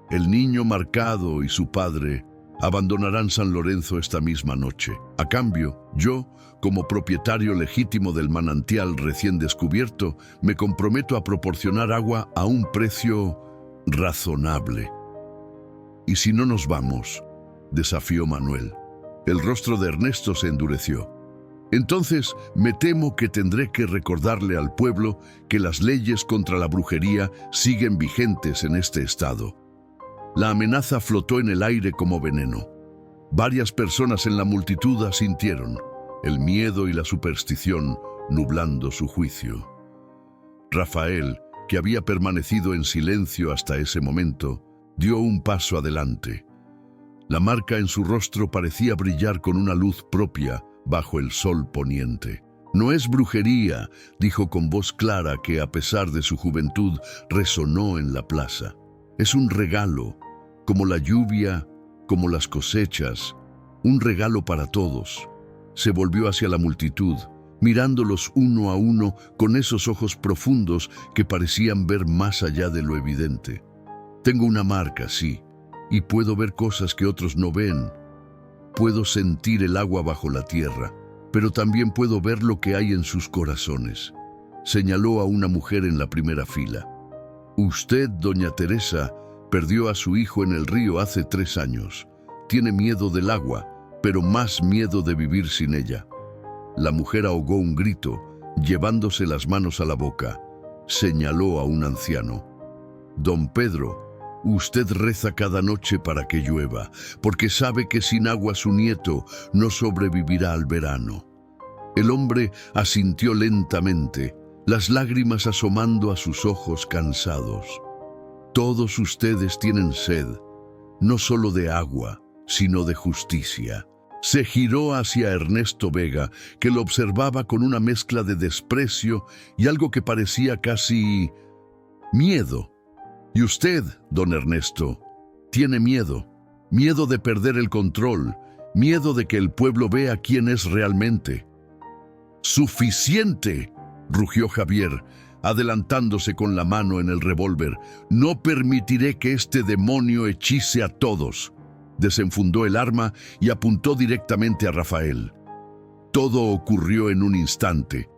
«El niño marcado y su padre abandonarán San Lorenzo esta misma noche. A cambio, yo, como propietario legítimo del manantial recién descubierto, me comprometo a proporcionar agua a un precio razonable». «¿Y si no nos vamos?», desafió Manuel. El rostro de Ernesto se endureció. «Entonces, me temo que tendré que recordarle al pueblo que las leyes contra la brujería siguen vigentes en este estado». La amenaza flotó en el aire como veneno. Varias personas en la multitud asintieron, el miedo y la superstición nublando su juicio. Rafael, que había permanecido en silencio hasta ese momento, dio un paso adelante. La marca en su rostro parecía brillar con una luz propia bajo el sol poniente. «No es brujería», dijo con voz clara que, a pesar de su juventud, resonó en la plaza. «Es un regalo, como la lluvia, como las cosechas, un regalo para todos. Se volvió hacia la multitud, mirándolos uno a uno con esos ojos profundos que parecían ver más allá de lo evidente. Tengo una marca, sí, y puedo ver cosas que otros no ven. Puedo sentir el agua bajo la tierra, pero también puedo ver lo que hay en sus corazones. Señaló a una mujer en la primera fila. Usted, doña Teresa, perdió a su hijo en el río hace 3 años. Tiene miedo del agua, pero más miedo de vivir sin ella. La mujer ahogó un grito, llevándose las manos a la boca. Señaló a un anciano. Don Pedro, usted reza cada noche para que llueva, porque sabe que sin agua su nieto no sobrevivirá al verano. El hombre asintió lentamente, las lágrimas asomando a sus ojos cansados. Todos ustedes tienen sed, no solo de agua, sino de justicia. Se giró hacia Ernesto Vega, que lo observaba con una mezcla de desprecio y algo que parecía casi miedo. Y usted, don Ernesto, tiene miedo. Miedo de perder el control, miedo de que el pueblo vea quién es realmente. ¡Suficiente!, rugió Javier, adelantándose con la mano en el revólver. No permitiré que este demonio hechice a todos. Desenfundó el arma y apuntó directamente a Rafael. Todo ocurrió en un instante.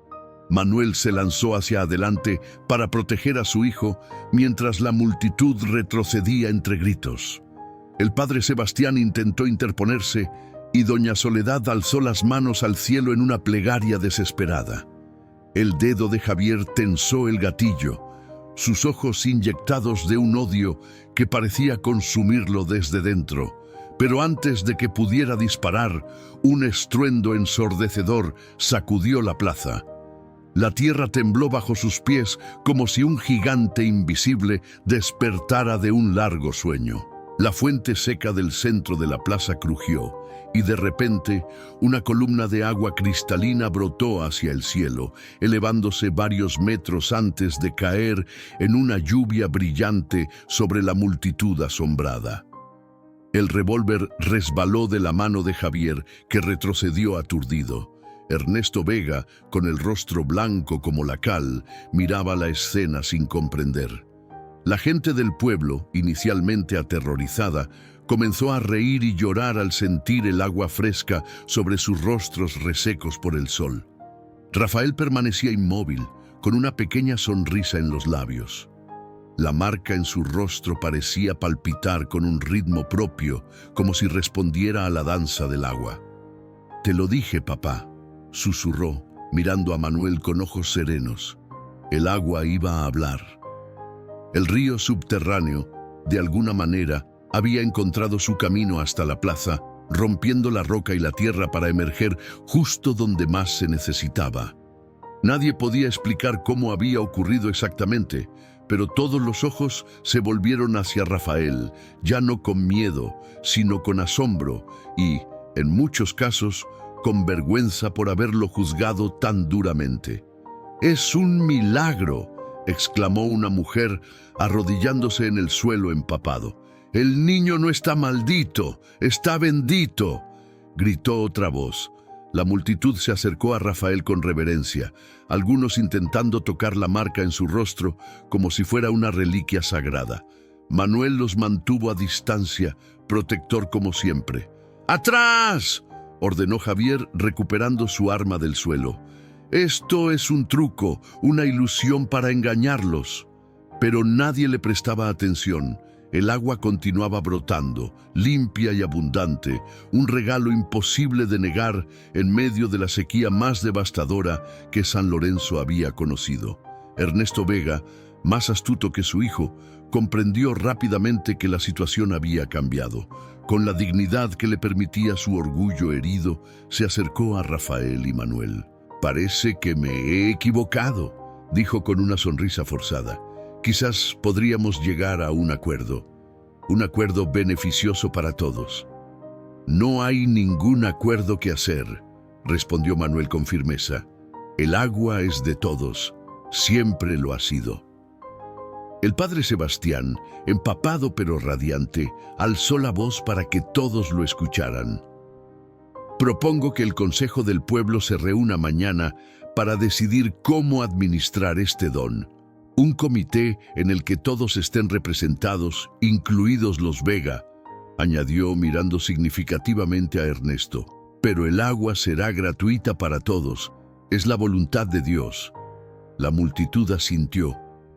Manuel se lanzó hacia adelante para proteger a su hijo, mientras la multitud retrocedía entre gritos. El padre Sebastián intentó interponerse y doña Soledad alzó las manos al cielo en una plegaria desesperada. El dedo de Javier tensó el gatillo, sus ojos inyectados de un odio que parecía consumirlo desde dentro. Pero antes de que pudiera disparar, un estruendo ensordecedor sacudió la plaza. La tierra tembló bajo sus pies como si un gigante invisible despertara de un largo sueño. La fuente seca del centro de la plaza crujió y de repente una columna de agua cristalina brotó hacia el cielo, elevándose varios metros antes de caer en una lluvia brillante sobre la multitud asombrada. El revólver resbaló de la mano de Javier, que retrocedió aturdido. Ernesto Vega, con el rostro blanco como la cal, miraba la escena sin comprender. La gente del pueblo, inicialmente aterrorizada, comenzó a reír y llorar al sentir el agua fresca sobre sus rostros resecos por el sol. Rafael permanecía inmóvil, con una pequeña sonrisa en los labios. La marca en su rostro parecía palpitar con un ritmo propio, como si respondiera a la danza del agua. «Te lo dije, papá», susurró, mirando a Manuel con ojos serenos. El agua iba a hablar. El río subterráneo, de alguna manera, había encontrado su camino hasta la plaza, rompiendo la roca y la tierra para emerger justo donde más se necesitaba. Nadie podía explicar cómo había ocurrido exactamente, pero todos los ojos se volvieron hacia Rafael, ya no con miedo, sino con asombro y, en muchos casos, con vergüenza por haberlo juzgado tan duramente. «Es un milagro», exclamó una mujer, arrodillándose en el suelo empapado. «El niño no está maldito, está bendito», gritó otra voz. La multitud se acercó a Rafael con reverencia, algunos intentando tocar la marca en su rostro como si fuera una reliquia sagrada. Manuel los mantuvo a distancia, protector como siempre. «¡Atrás!», ordenó Javier, recuperando su arma del suelo. «Esto es un truco, una ilusión para engañarlos». Pero nadie le prestaba atención. El agua continuaba brotando, limpia y abundante, un regalo imposible de negar en medio de la sequía más devastadora que San Lorenzo había conocido. Ernesto Vega, más astuto que su hijo, comprendió rápidamente que la situación había cambiado. Con la dignidad que le permitía su orgullo herido, se acercó a Rafael y Manuel. «Parece que me he equivocado», dijo con una sonrisa forzada. «Quizás podríamos llegar a un acuerdo beneficioso para todos». «No hay ningún acuerdo que hacer», respondió Manuel con firmeza. «El agua es de todos, siempre lo ha sido». El padre Sebastián, empapado pero radiante, alzó la voz para que todos lo escucharan. Propongo que el Consejo del Pueblo se reúna mañana para decidir cómo administrar este don. Un comité en el que todos estén representados, incluidos los Vega, añadió mirando significativamente a Ernesto. Pero el agua será gratuita para todos. Es la voluntad de Dios. La multitud asintió,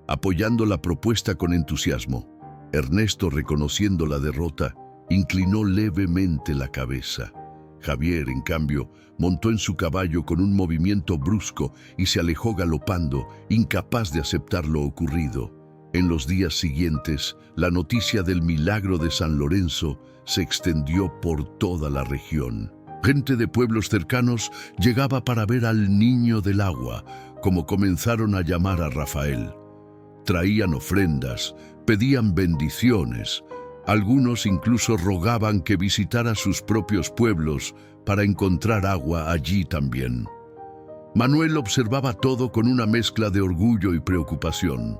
apoyando la propuesta con entusiasmo. Ernesto, reconociendo la derrota, inclinó levemente la cabeza. Javier, en cambio, montó en su caballo con un movimiento brusco y se alejó galopando, incapaz de aceptar lo ocurrido. En los días siguientes, la noticia del milagro de San Lorenzo se extendió por toda la región. Gente de pueblos cercanos llegaba para ver al niño del agua, como comenzaron a llamar a Rafael. Traían ofrendas, pedían bendiciones. Algunos incluso rogaban que visitara sus propios pueblos para encontrar agua allí también. Manuel observaba todo con una mezcla de orgullo y preocupación.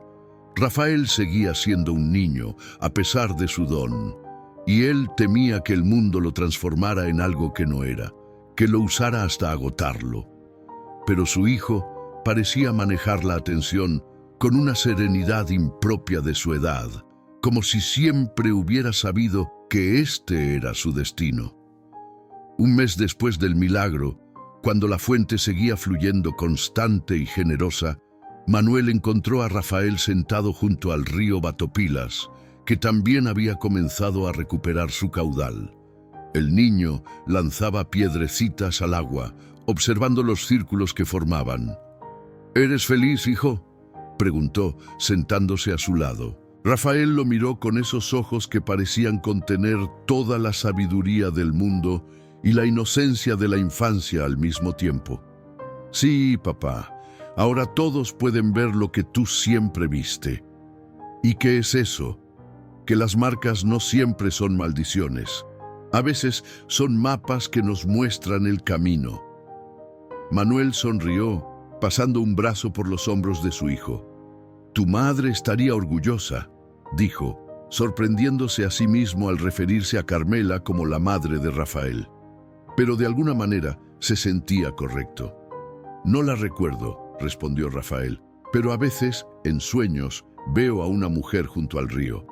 Rafael seguía siendo un niño, a pesar de su don, y él temía que el mundo lo transformara en algo que no era, que lo usara hasta agotarlo. Pero su hijo parecía manejar la atención con una serenidad impropia de su edad, como si siempre hubiera sabido que este era su destino. Un mes después del milagro, cuando la fuente seguía fluyendo constante y generosa, Manuel encontró a Rafael sentado junto al río Batopilas, que también había comenzado a recuperar su caudal. El niño lanzaba piedrecitas al agua, observando los círculos que formaban. ¿Eres feliz, hijo?, preguntó, sentándose a su lado. Rafael lo miró con esos ojos que parecían contener toda la sabiduría del mundo y la inocencia de la infancia al mismo tiempo. Sí, papá, ahora todos pueden ver lo que tú siempre viste. ¿Y qué es eso? Que las marcas no siempre son maldiciones. A veces son mapas que nos muestran el camino. Manuel sonrió, pasando un brazo por los hombros de su hijo. Tu madre estaría orgullosa, dijo, sorprendiéndose a sí mismo al referirse a Carmela como la madre de Rafael. Pero de alguna manera se sentía correcto. No la recuerdo, respondió Rafael, pero a veces, en sueños, veo a una mujer junto al río.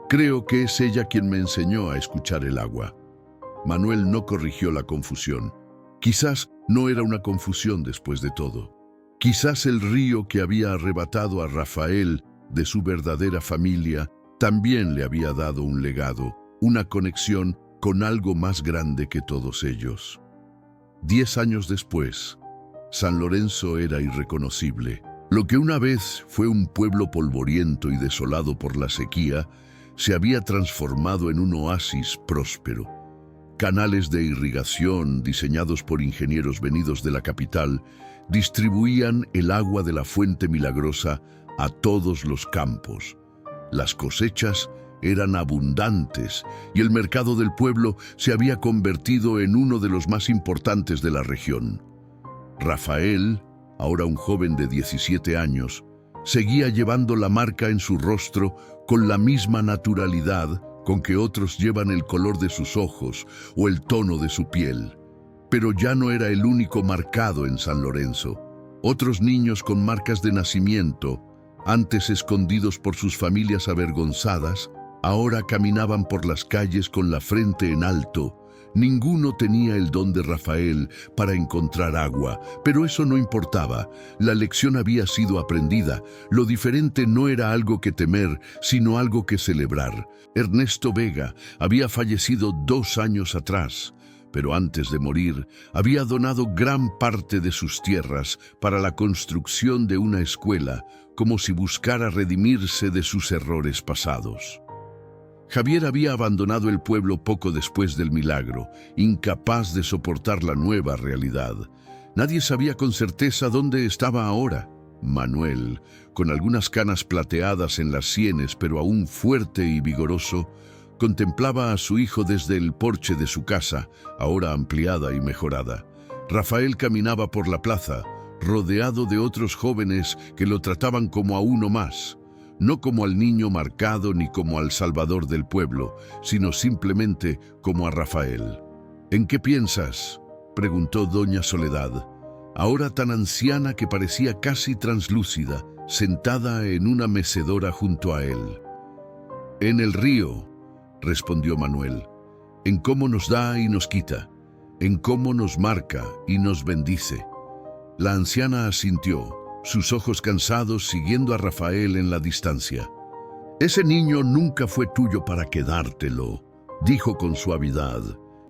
Creo que es ella quien me enseñó a escuchar el agua. Manuel no corrigió la confusión. Quizás no era una confusión después de todo. Quizás el río que había arrebatado a Rafael de su verdadera familia también le había dado un legado, una conexión con algo más grande que todos ellos. 10 años después, San Lorenzo era irreconocible. Lo que una vez fue un pueblo polvoriento y desolado por la sequía, se había transformado en un oasis próspero. Canales de irrigación diseñados por ingenieros venidos de la capital distribuían el agua de la fuente milagrosa a todos los campos. Las cosechas eran abundantes y el mercado del pueblo se había convertido en uno de los más importantes de la región. Rafael, ahora un joven de 17 años, seguía llevando la marca en su rostro con la misma naturalidad con que otros llevan el color de sus ojos o el tono de su piel. Pero ya no era el único marcado en San Lorenzo. Otros niños con marcas de nacimiento, antes escondidos por sus familias avergonzadas, ahora caminaban por las calles con la frente en alto. Ninguno tenía el don de Rafael para encontrar agua, pero eso no importaba. La lección había sido aprendida. Lo diferente no era algo que temer, sino algo que celebrar. Ernesto Vega había fallecido 2 años atrás, pero antes de morir había donado gran parte de sus tierras para la construcción de una escuela, como si buscara redimirse de sus errores pasados. Javier había abandonado el pueblo poco después del milagro, incapaz de soportar la nueva realidad. Nadie sabía con certeza dónde estaba ahora. Manuel, con algunas canas plateadas en las sienes, pero aún fuerte y vigoroso, contemplaba a su hijo desde el porche de su casa, ahora ampliada y mejorada. Rafael caminaba por la plaza, rodeado de otros jóvenes que lo trataban como a uno más. no como al niño marcado ni como al salvador del pueblo, sino simplemente como a Rafael. ¿En qué piensas?, preguntó doña Soledad, ahora tan anciana que parecía casi translúcida, sentada en una mecedora junto a él. En el río, respondió Manuel, en cómo nos da y nos quita, en cómo nos marca y nos bendice. La anciana asintió, sus ojos cansados siguiendo a Rafael en la distancia. Ese niño nunca fue tuyo para quedártelo, dijo con suavidad.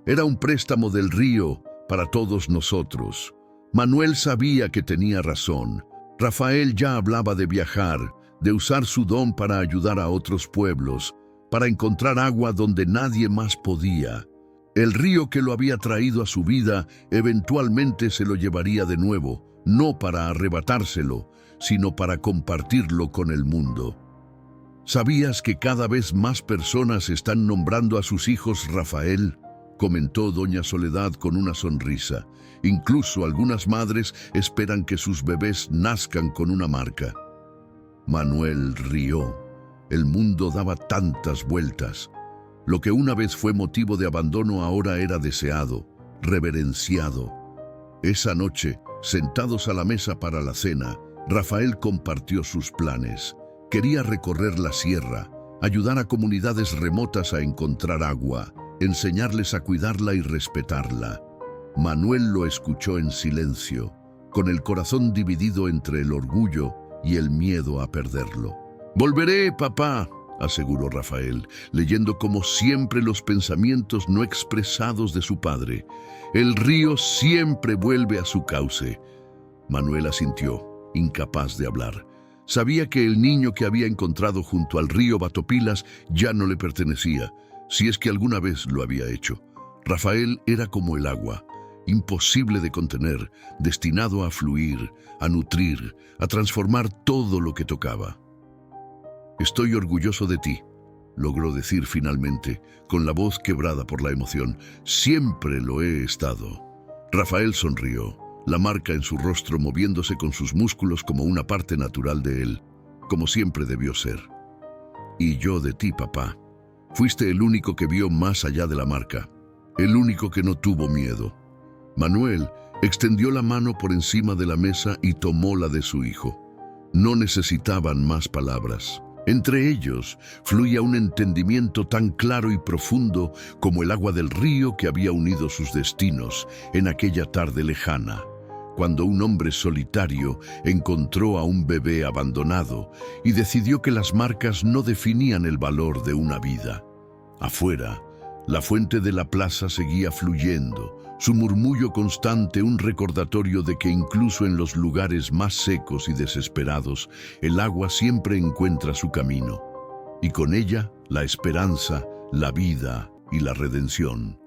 Era un préstamo del río para todos nosotros. Manuel sabía que tenía razón. Rafael ya hablaba de viajar, de usar su don para ayudar a otros pueblos, para encontrar agua donde nadie más podía. El río que lo había traído a su vida eventualmente se lo llevaría de nuevo, no para arrebatárselo, sino para compartirlo con el mundo. ¿Sabías que cada vez más personas están nombrando a sus hijos Rafael?, comentó doña Soledad con una sonrisa. Incluso algunas madres esperan que sus bebés nazcan con una marca. Manuel rió. El mundo daba tantas vueltas. Lo que una vez fue motivo de abandono ahora era deseado, reverenciado. Esa noche, sentados a la mesa para la cena, Rafael compartió sus planes. Quería recorrer la sierra, ayudar a comunidades remotas a encontrar agua, enseñarles a cuidarla y respetarla. Manuel lo escuchó en silencio, con el corazón dividido entre el orgullo y el miedo a perderlo. «Volveré, papá», aseguró Rafael, leyendo como siempre los pensamientos no expresados de su padre. «El río siempre vuelve a su cauce». Manuel asintió, incapaz de hablar. Sabía que el niño que había encontrado junto al río Batopilas ya no le pertenecía, si es que alguna vez lo había hecho. Rafael era como el agua, imposible de contener, destinado a fluir, a nutrir, a transformar todo lo que tocaba. «Estoy orgulloso de ti», logró decir finalmente, con la voz quebrada por la emoción. «Siempre lo he estado». Rafael sonrió, la marca en su rostro moviéndose con sus músculos como una parte natural de él, como siempre debió ser. «Y yo de ti, papá. Fuiste el único que vio más allá de la marca, el único que no tuvo miedo». Manuel extendió la mano por encima de la mesa y tomó la de su hijo. No necesitaban más palabras. Entre ellos fluía un entendimiento tan claro y profundo como el agua del río que había unido sus destinos en aquella tarde lejana, cuando un hombre solitario encontró a un bebé abandonado y decidió que las marcas no definían el valor de una vida. Afuera, la fuente de la plaza seguía fluyendo, su murmullo constante un recordatorio de que incluso en los lugares más secos y desesperados, el agua siempre encuentra su camino, y con ella la esperanza, la vida y la redención.